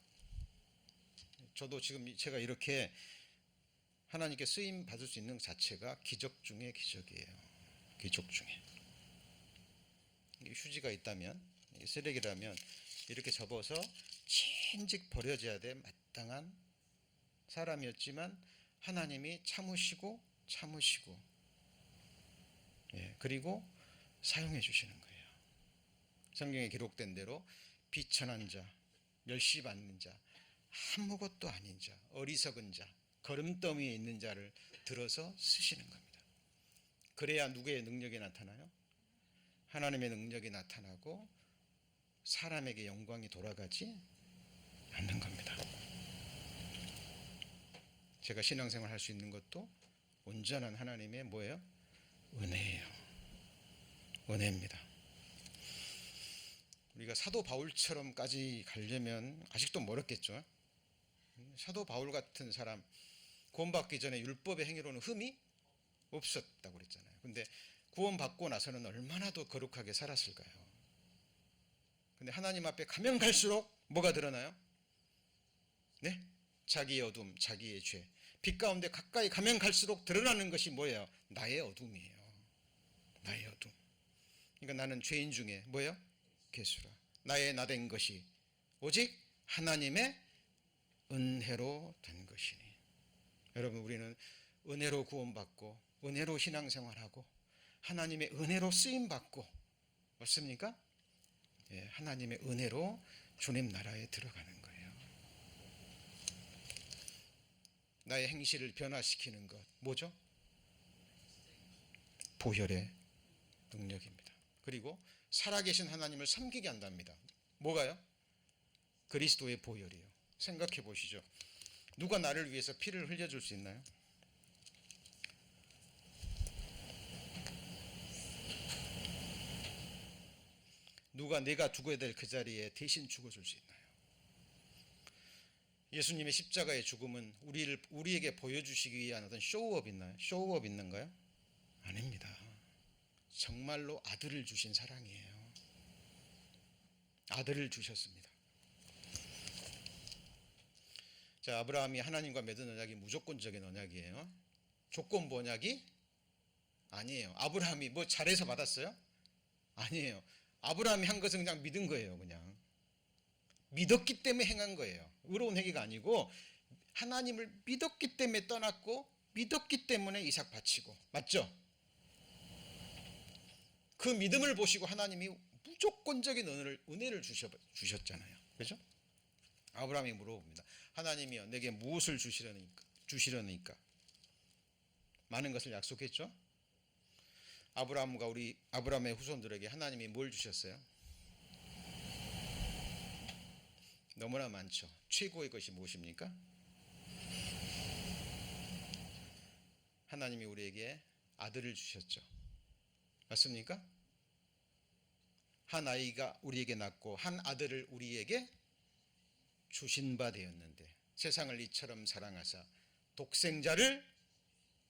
저도 지금 제가 이렇게 하나님께 쓰임 받을 수 있는 자체가 기적 중에 기적이에요. 기적 중에. 휴지가 있다면, 쓰레기라면 이렇게 접어서 진즉 버려져야 돼 마땅한 사람이었지만 하나님이 참으시고 그리고 사용해 주시는 거예요. 성경에 기록된 대로 비천한 자, 멸시받는 자, 아무것도 아닌 자, 어리석은 자, 거름더미에 있는 자를 들어서 쓰시는 겁니다. 그래야 누구의 능력이 나타나요? 하나님의 능력이 나타나고 사람에게 영광이 돌아가지 않는 겁니다. 제가 신앙생활 할 수 있는 것도 온전한 하나님의 뭐예요? 은혜예요. 은혜입니다. 우리가 사도 바울처럼까지 가려면 아직도 멀었겠죠. 사도 바울 같은 사람 구원받기 전에 율법의 행위로는 흠이 없었다고 그랬잖아요. 근데 구원받고 나서는 얼마나 더 거룩하게 살았을까요? 근데 하나님 앞에 가면 갈수록 뭐가 드러나요? 네? 자기의 어둠, 자기의 죄. 빛 가운데 가까이 가면 갈수록 드러나는 것이 뭐예요? 나의 어둠이에요. 나의 어둠. 그러니까 나는 죄인 중에 뭐예요? 괴수라. 나의 나된 것이 오직 하나님의 은혜로 된 것이니. 여러분, 우리는 은혜로 구원받고 은혜로 신앙생활하고 하나님의 은혜로 쓰임받고 맞습니까? 예, 하나님의 은혜로 주님 나라에 들어가는 거예요. 나의 행실을 변화시키는 것 뭐죠? 보혈의 능력입니다. 그리고 살아계신 하나님을 섬기게 한답니다. 뭐가요? 그리스도의 보혈이요. 생각해 보시죠. 누가 나를 위해서 피를 흘려줄 수 있나요? 누가 내가 죽어야 될 그 자리에 대신 죽어줄 수 있나요? 예수님의 십자가의 죽음은 우리에게 보여주시기 위한 어떤 쇼업 있나요? 쇼업 있는가요? 아닙니다. 정말로 아들을 주신 사랑이에요. 아들을 주셨습니다. 자, 아브라함이 하나님과 맺은 언약이 무조건적인 언약이에요. 조건부 언약이 아니에요. 아브라함이 뭐 잘해서 받았어요? 아니에요. 아브라함이 한 것은 그냥 믿은 거예요. 그냥 믿었기 때문에 행한 거예요. 의로운 행위가 아니고 하나님을 믿었기 때문에 떠났고 믿었기 때문에 이삭 바치고, 맞죠? 그 믿음을 보시고 하나님이 무조건적인 은혜를 주셨잖아요. 그렇죠? 아브라함이 물어봅니다. 하나님이여, 내게 무엇을 주시려니까? 많은 것을 약속했죠. 아브라함과 우리 아브라함의 후손들에게 하나님이 뭘 주셨어요? 너무나 많죠. 최고의 것이 무엇입니까? 하나님이 우리에게 아들을 주셨죠. 맞습니까? 한 아이가 우리에게 낳고 한 아들을 우리에게 주신 바 되었는데 세상을 이처럼 사랑하사 독생자를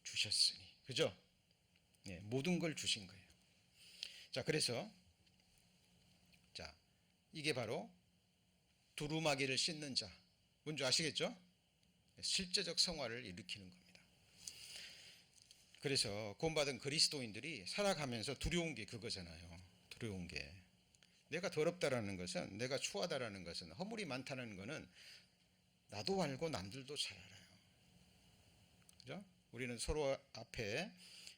주셨으니, 그죠? 네, 모든 걸 주신 거예요. 자, 그래서 자, 이게 바로 두루마기를 씻는 자, 뭔지 아시겠죠? 실제적 성화를 일으키는 겁니다. 그래서 구원받은 그리스도인들이 살아가면서 두려운 게 그거잖아요. 두려운 게 내가 더럽다라는 것은, 내가 추하다라는 것은, 허물이 많다는 것은 나도 알고 남들도 잘 알아요. 그죠? 우리는 서로 앞에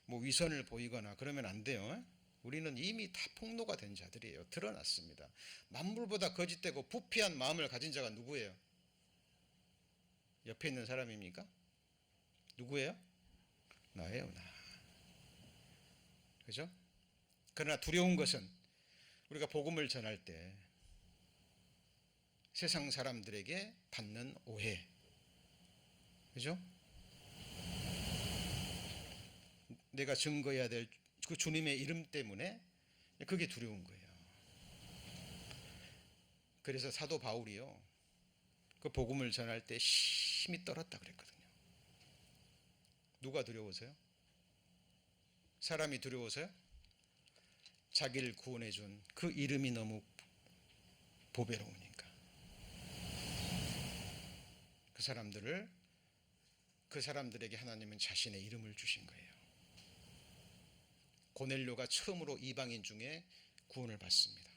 뭐 위선을 보이거나 그러면 안 돼요. 우리는 이미 다 폭로가 된 자들이에요. 드러났습니다. 만물보다 거짓되고 부패한 마음을 가진 자가 누구예요? 옆에 있는 사람입니까? 누구예요? 나예요, 나. 그죠? 그러나 두려운 것은 우리가 복음을 전할 때 세상 사람들에게 받는 오해, 그죠? 내가 증거해야 될 그 주님의 이름 때문에 그게 두려운 거예요. 그래서 사도 바울이요, 그 복음을 전할 때 심히 떨었다 그랬거든요. 누가 두려워서요? 사람이 두려워서요? 자기를 구원해 준 그 이름이 너무 보배로우니까. 그 사람들에게 하나님은 자신의 이름을 주신 거예요. 고넬료가 처음으로 이방인 중에 구원을 받습니다.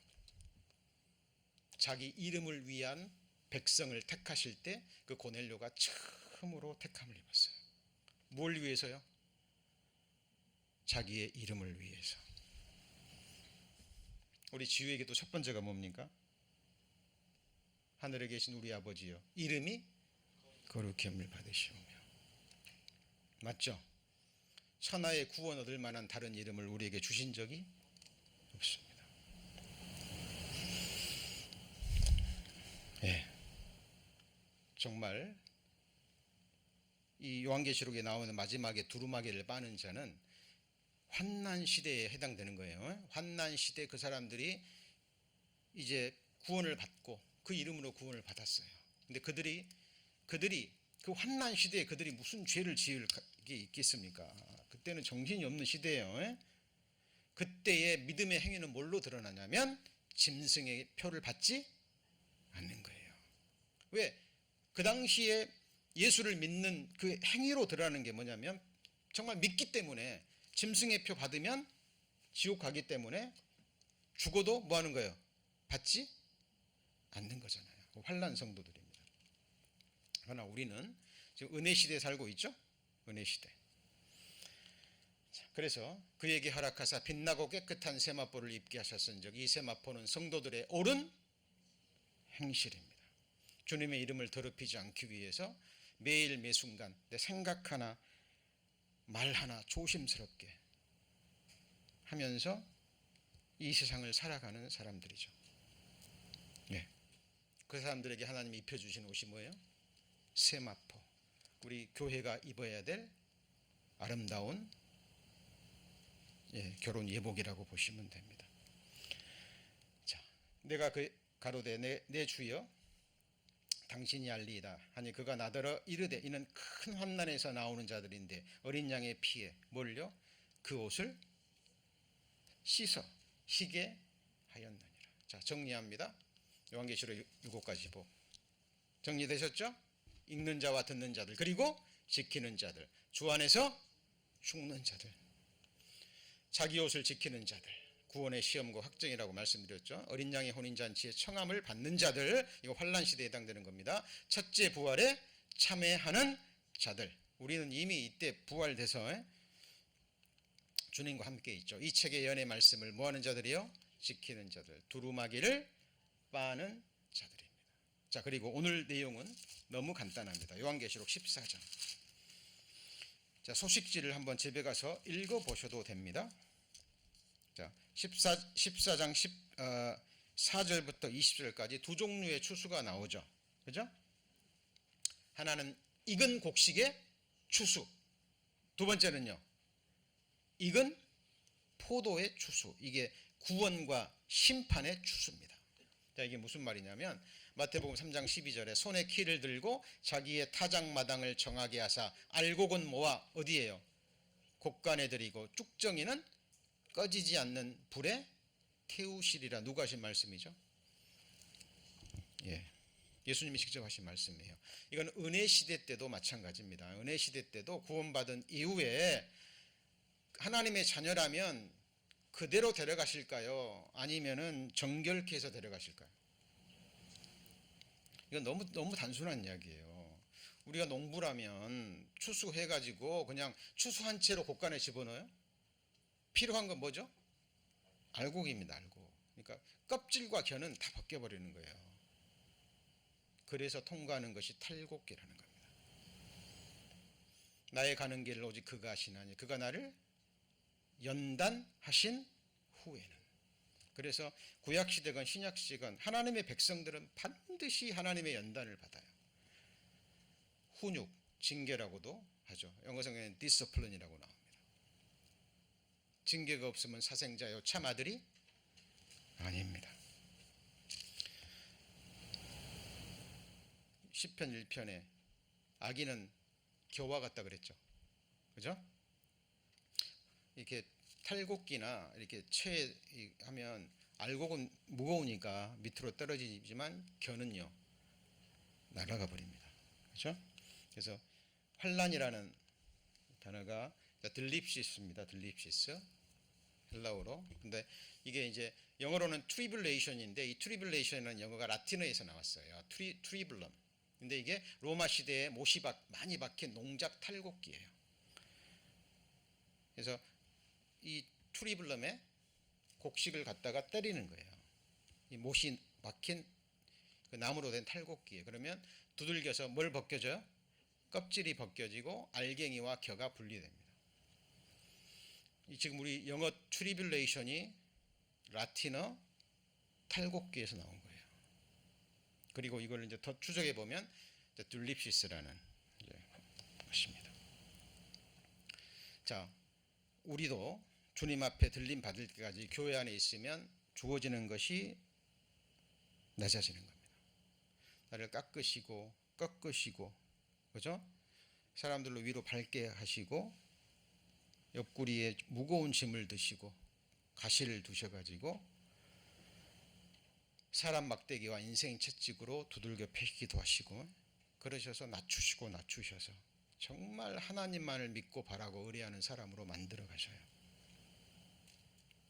자기 이름을 위한 백성을 택하실 때 그 고넬료가 처음으로 택함을 입었어요. 뭘 위해서요? 자기의 이름을 위해서. 우리 지우에게도 첫 번째가 뭡니까? 하늘에 계신 우리 아버지여, 이름이 거룩히 여김을 받으시오며. 맞죠? 천하의 구원 얻을 만한 다른 이름을 우리에게 주신 적이 없습니다. 예. 정말 이 요한계시록에 나오는 마지막에 두루마기를 빠는 자는 환난 시대에 해당되는 거예요. 환난 시대 그 사람들이 이제 구원을 받고 그 이름으로 구원을 받았어요. 근데 그들이 그 환난 시대에 그들이 무슨 죄를 지을 게 있겠습니까? 그때는 정신이 없는 시대예요. 그때의 믿음의 행위는 뭘로 드러나냐면 짐승의 표를 받지 않는 거예요. 왜? 그 당시에 예수를 믿는 그 행위로 드러나는 게 뭐냐면 정말 믿기 때문에 짐승의 표 받으면 지옥 가기 때문에 죽어도 뭐 하는 거예요? 받지 않는 거잖아요. 환난 성도들입니다. 그러나 우리는 지금 은혜 시대에 살고 있죠? 은혜 시대. 그래서 그에게 허락하사 빛나고 깨끗한 세마포를 입게 하셨은즉 이 세마포는 성도들의 옳은 행실입니다. 주님의 이름을 더럽히지 않기 위해서 매일 매순간 내 생각 하나 말 하나 조심스럽게 하면서 이 세상을 살아가는 사람들이죠. 네. 그 사람들에게 하나님이 입혀주신 옷이 뭐예요? 세마포. 우리 교회가 입어야 될 아름다운 결혼 예복이라고 보시면 됩니다. 자, 내가 그 가로되 내 주여 당신이 알리이다 하니 그가 나더러 이르되 이는 큰 환난에서 나오는 자들인데 어린 양의 피에 뭘요? 그 옷을 씻어 희게 하였느니라. 자, 정리합니다. 요한계시록 7가지 복 정리되셨죠? 읽는 자와 듣는 자들, 그리고 지키는 자들, 주 안에서 죽는 자들, 자기 옷을 지키는 자들, 구원의 시험과 확정이라고 말씀드렸죠. 어린 양의 혼인잔치에 청함을 받는 자들, 이거 환난 시대에 해당되는 겁니다. 첫째 부활에 참여하는 자들, 우리는 이미 이때 부활돼서 주님과 함께 있죠. 이 책의 연의 말씀을 뭐하는 자들이요? 지키는 자들, 두루마기를 빠는 자들입니다. 자, 그리고 오늘 내용은 너무 간단합니다. 요한계시록 14장. 자, 소식지를 한번 집에 가서 읽어보셔도 됩니다. 자, 14장 4절부터 20절까지 두 종류의 추수가 나오죠. 그죠? 하나는 익은 곡식의 추수. 두 번째는요. 익은 포도의 추수. 이게 구원과 심판의 추수입니다. 자, 이게 무슨 말이냐면 마태복음 3장 12절에 손에 키를 들고 자기의 타작마당을 정하게 하사 알곡은 모아 어디에요? 곡간에 들이고 쭉정이는 꺼지지 않는 불에 태우시리라. 누가 하신 말씀이죠? 예, 예수님이 직접 하신 말씀이에요. 이건 은혜 시대 때도 마찬가지입니다. 은혜 시대 때도 구원받은 이후에 하나님의 자녀라면 그대로 데려가실까요? 아니면은 정결케 해서 데려가실까요? 이건 너무 단순한 이야기예요. 우리가 농부라면 추수해가지고 그냥 추수한 채로 곡간에 집어넣어요? 필요한 건 뭐죠? 알곡입니다. 알곡. 그러니까 껍질과 겨는 다 벗겨버리는 거예요. 그래서 통과하는 것이 탈곡기라는 겁니다. 나의 가는 길을 오직 그가 하시나니 그가 나를 연단하신 후에는. 그래서 구약시대건 신약시대건 하나님의 백성들은 반드시 하나님의 연단을 받아요. 훈육, 징계라고도 하죠. 영어성에는 discipline이라고 나옵니다. 징계가 없으면 사생자요 참 아들이 아닙니다. 시편 1편에 아기는 겨와 같다 그랬죠. 그죠? 이렇게 탈곡기나 이렇게 하면 알곡은 무거우니까 밑으로 떨어지지만 겨는요 날아가 버립니다. 그렇죠? 그래서 환란이라는 단어가 들립시스입니다. 들립시스 헬라어로. 근데 이게 이제 영어로는 트리블레이션인데 이 트리블레이션이라는 영어가 라틴어에서 나왔어요. 트리블럼. 근데 이게 로마 시대에 못이 많이 박힌 농작 탈곡기예요. 그래서 이 트리블럼에 곡식을 갖다가 때리는 거예요. 이 못이 박힌 그 나무로 된 탈곡기에. 그러면 두들겨서 뭘 벗겨져요? 껍질이 벗겨지고 알갱이와 겨가 분리됩니다. 지금 우리 영어 트리블레이션이 라틴어 탈곡기에서 나온 거예요. 그리고 이걸 이제 더 추적해 보면 둘립시스라는 것입니다. 자, 우리도 주님 앞에 들림 받을 때까지 교회 안에 있으면 주어지는 것이 낮아지는 겁니다. 나를 깎으시고 꺾으시고, 그죠? 사람들로 위로 밟게 하시고 옆구리에 무거운 짐을 드시고 가시를 두셔가지고 사람 막대기와 인생 채찍으로 두들겨 패기도 하시고 그러셔서 낮추셔서 정말 하나님만을 믿고 바라고 의뢰하는 사람으로 만들어 가셔요.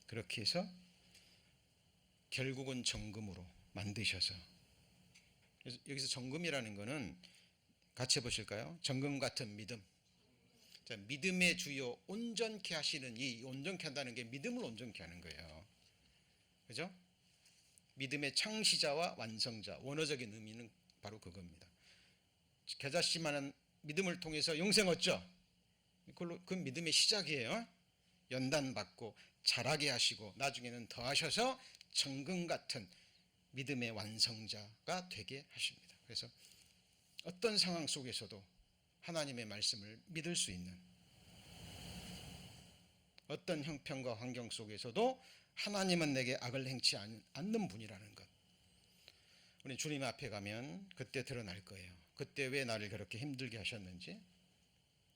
그렇게 해서 결국은 정금으로 만드셔서, 여기서 정금이라는 거는 같이 해보실까요? 정금 같은 믿음. 자, 믿음의 주요 온전케 하시는, 이 온전케 한다는 게 믿음을 온전케 하는 거예요. 그죠? 믿음의 창시자와 완성자, 원어적인 의미는 바로 그겁니다. 겨자씨만한 믿음을 통해서 영생 얻죠. 그 믿음의 시작이에요. 연단받고 자라게 하시고 나중에는 더하셔서 정금 같은 믿음의 완성자가 되게 하십니다. 그래서 어떤 상황 속에서도 하나님의 말씀을 믿을 수 있는, 어떤 형편과 환경 속에서도 하나님은 내게 악을 행치 않는 분이라는 것, 우리 주님 앞에 가면 그때 드러날 거예요. 그때 왜 나를 그렇게 힘들게 하셨는지,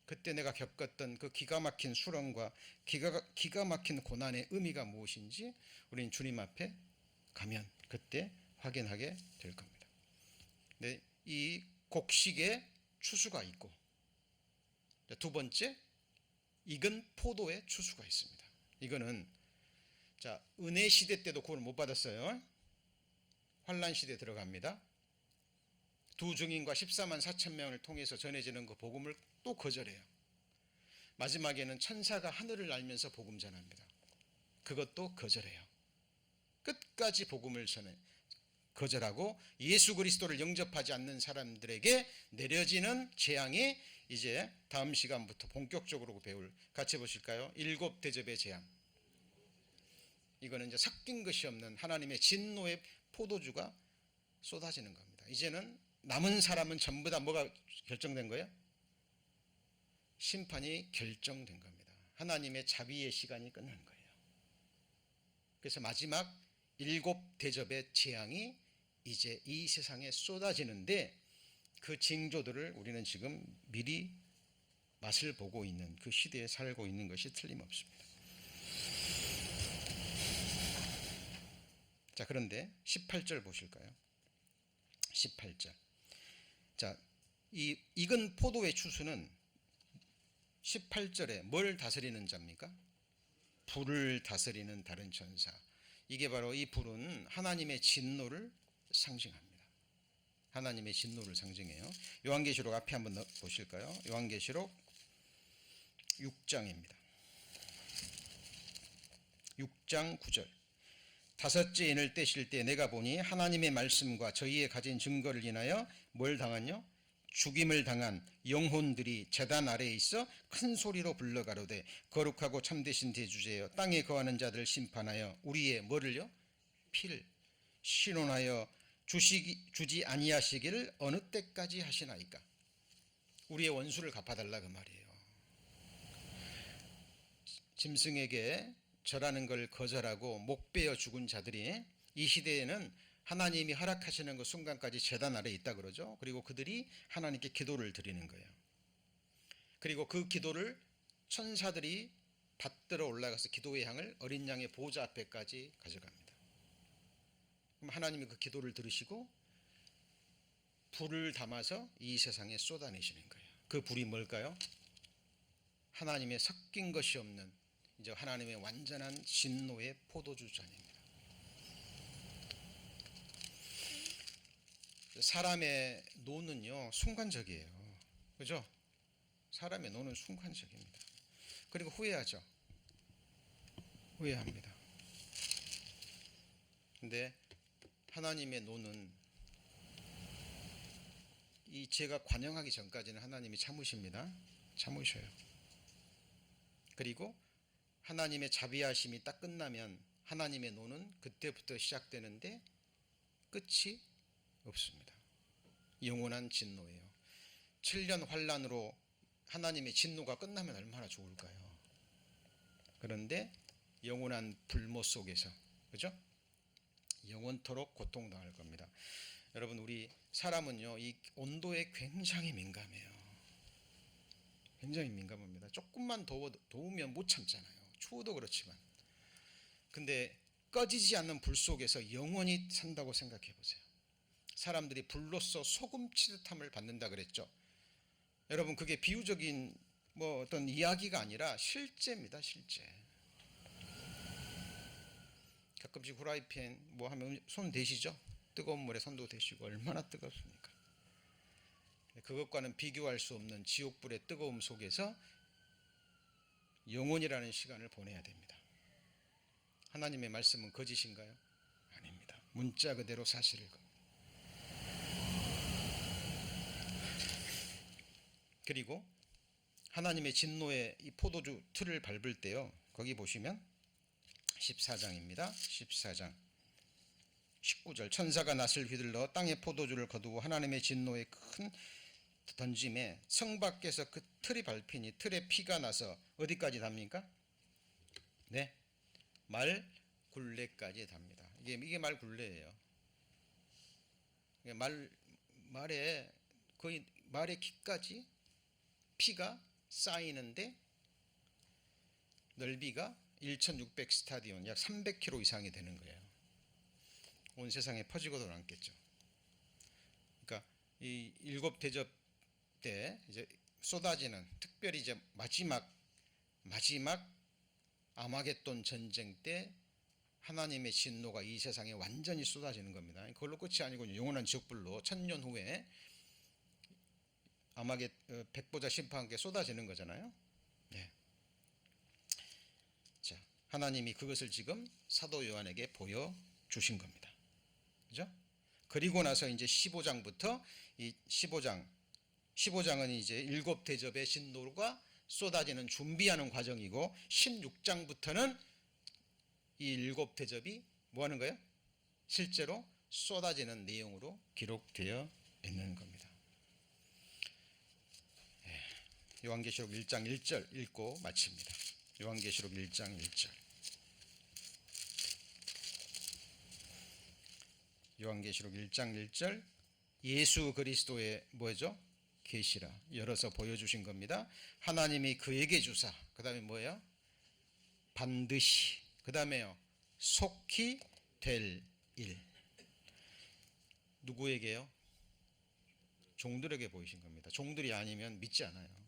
그때 내가 겪었던 그 기가 막힌 수렁과 기가 막힌 고난의 의미가 무엇인지 우리는 주님 앞에 가면 그때 확인하게 될 겁니다. 근데 이 곡식의 추수가 있고, 두 번째 익은 포도의 추수가 있습니다. 이거는 자, 은혜 시대 때도 구원을 못 받았어요. 환란 시대에 들어갑니다. 두 증인과 14만 4천 명을 통해서 전해지는 그 복음을 또 거절해요. 마지막에는 천사가 하늘을 날면서 복음 전합니다. 그것도 거절해요. 끝까지 복음을 전해 거절하고 예수 그리스도를 영접하지 않는 사람들에게 내려지는 재앙이 이제 다음 시간부터 본격적으로 배울, 같이 보실까요? 7 대접의 재앙. 이거는 이제 섞인 것이 없는 하나님의 진노의 포도주가 쏟아지는 겁니다. 이제는 남은 사람은 전부 다 뭐가 결정된 거예요? 심판이 결정된 겁니다. 하나님의 자비의 시간이 끝난 거예요. 그래서 마지막 7대접의 재앙이 이제 이 세상에 쏟아지는데 그 징조들을 우리는 지금 미리 맛을 보고 있는 그 시대에 살고 있는 것이 틀림없습니다. 자, 그런데 18절 보실까요? 18절. 자, 이 익은 포도의 추수는 18절에 뭘 다스리는 자입니까? 불을 다스리는 다른 천사. 이게 바로 이 불은 하나님의 진노를 상징합니다. 하나님의 진노를 상징해요. 요한계시록 앞에 한번 보실까요? 요한계시록 6장입니다. 6장 9절. 다섯째 인을 떼실 때 내가 보니 하나님의 말씀과 저희의 가진 증거를 인하여 뭘 당하뇨? 죽임을 당한 영혼들이 제단 아래에 있어 큰 소리로 불러가로되 거룩하고 참되신 대주제여 땅에 거하는 자들을 심판하여 우리의 뭐를요? 피를 신원하여 주지 아니하시기를 어느 때까지 하시나이까? 우리의 원수를 갚아달라 그 말이에요. 짐승에게 절하는 걸 거절하고 목 베어 죽은 자들이 이 시대에는 하나님이 허락하시는 그 순간까지 제단 아래에 있다 그러죠. 그리고 그들이 하나님께 기도를 드리는 거예요. 그리고 그 기도를 천사들이 받들어 올라가서 기도의 향을 어린 양의 보좌 앞에까지 가져갑니다. 그럼 하나님이 그 기도를 들으시고 불을 담아서 이 세상에 쏟아내시는 거예요. 그 불이 뭘까요? 하나님의 섞인 것이 없는 이제 하나님의 완전한 진노의 포도주 잔입니다. 사람의 노는요 순간적이에요. 그죠? 사람의 노는 순간적입니다. 그리고 후회하죠. 후회합니다. 근데 하나님의 노는 이 죄가 관영하기 전까지는 하나님이 참으십니다. 참으셔요. 그리고 하나님의 자비하심이 딱 끝나면 하나님의 노는 그때부터 시작되는데 끝이 없습니다. 영원한 진노예요. 7년 환란으로 하나님의 진노가 끝나면 얼마나 좋을까요? 그런데 영원한 불모 속에서, 그죠? 영원토록 고통당할 겁니다. 여러분, 우리 사람은요 이 온도에 굉장히 민감해요. 굉장히 민감합니다. 조금만 더우면 못 참잖아요. 추워도 그렇지만. 근데 꺼지지 않는 불 속에서 영원히 산다고 생각해 보세요. 사람들이 불로써 소금치듯함을 받는다 그랬죠. 여러분, 그게 비유적인 뭐 어떤 이야기가 아니라 실제입니다. 실제. 가끔씩 후라이팬 뭐 하면 손 대시죠. 뜨거운 물에 손도 대시고 얼마나 뜨겁습니까? 그것과는 비교할 수 없는 지옥불의 뜨거움 속에서 영원이라는 시간을 보내야 됩니다. 하나님의 말씀은 거짓인가요? 아닙니다. 문자 그대로 사실일 겁니다. 그리고 하나님의 진노의 이 포도주 틀을 밟을 때요, 거기 보시면 14장입니다. 14장 19절. 천사가 낫을 휘둘러 땅에 포도주를 거두고 하나님의 진노의 큰 던짐에 성 밖에서 그 틀이 밟히니 틀에 피가 나서 어디까지 답니까? 네, 말 굴레까지 답니다. 이게 말 굴레예요. 말에 거의 말의 키까지 피가 쌓이는데 넓이가 1,600 스타디온, 약 300km 이상이 되는 거예요. 온 세상에 퍼지고도 남겠죠. 그러니까 이 7대접 때 이제 쏟아지는, 특별히 이제 마지막 아마겟돈 전쟁 때 하나님의 진노가 이 세상에 완전히 쏟아지는 겁니다. 그걸로 끝이 아니고 영원한 지옥불로 1000년 후에 백보자 심판과 함께 쏟아지는 거잖아요. 네. 자, 하나님이 그것을 지금 사도 요한에게 보여주신 겁니다. 그죠? 그리고 나서 이제 15장부터 이 15장은 이제 7대접의 진노가 쏟아지는 준비하는 과정이고 16장부터는 이 7 대접이 뭐 하는 거예요? 실제로 쏟아지는 내용으로 기록되어 있는 겁니다. 요한계시록 1장 1절 읽고 마칩니다. 요한계시록 1장 1절. 요한계시록 1장 1절. 예수 그리스도의 뭐죠? 계시라 열어서 보여주신 겁니다. 하나님이 그에게 주사, 그 다음에 뭐예요? 반드시, 그 다음에요 속히 될 일. 누구에게요? 종들에게 보이신 겁니다. 종들이 아니면 믿지 않아요.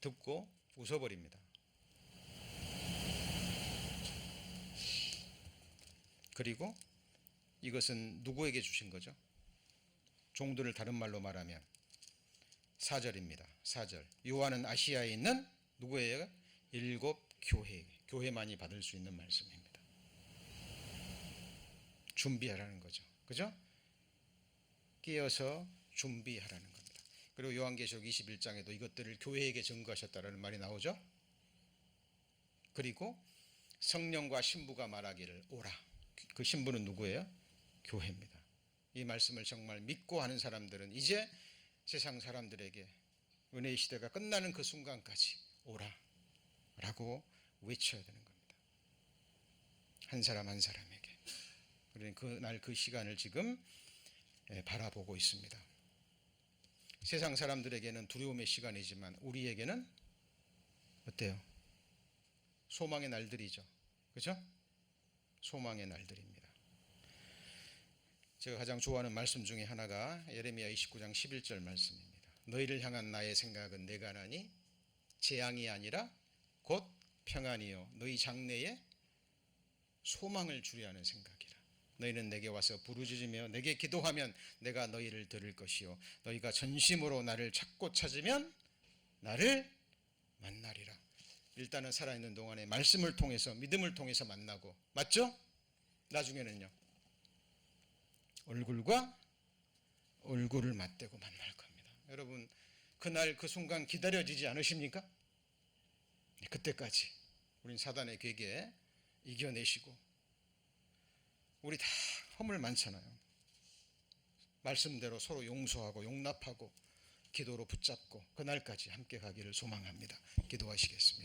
듣고 웃어버립니다. 그리고 이것은 누구에게 주신 거죠? 종들을 다른 말로 말하면 4절입니다. 4절. 요한은 아시아에 있는 누구예요? 7 교회만이 받을 수 있는 말씀입니다. 준비하라는 거죠. 그죠? 깨어서 준비하라는 겁니다. 그리고 요한계시록 21장에도 이것들을 교회에게 증거하셨다라는 말이 나오죠. 그리고 성령과 신부가 말하기를 오라. 그 신부는 누구예요? 교회입니다. 이 말씀을 정말 믿고 하는 사람들은 이제 세상 사람들에게 은혜의 시대가 끝나는 그 순간까지 오라 라고 외쳐야 되는 겁니다. 한 사람 한 사람에게. 그러니 그날 그 시간을 지금 바라보고 있습니다. 세상 사람들에게는 두려움의 시간이지만 우리에게는 어때요? 소망의 날들이죠. 그죠? 소망의 날들입니다. 제가 가장 좋아하는 말씀 중에 하나가 예레미야 29장 11절 말씀입니다. 너희를 향한 나의 생각은 내가 하나니 재앙이 아니라 곧 평안이요 너희 장래에 소망을 주려 하는 생각이라. 너희는 내게 와서 부르짖으며 내게 기도하면 내가 너희를 들을 것이요 너희가 전심으로 나를 찾고 찾으면 나를 만나리라. 일단은 살아있는 동안에 말씀을 통해서 믿음을 통해서 만나고, 맞죠? 나중에는요 얼굴과 얼굴을 맞대고 만날 겁니다. 여러분 그날 그 순간 기다려지지 않으십니까? 그때까지 우린 사단의 괴계에 이겨내시고, 우리 다 허물 많잖아요. 말씀대로 서로 용서하고 용납하고 기도로 붙잡고 그날까지 함께 가기를 소망합니다. 기도하시겠습니다.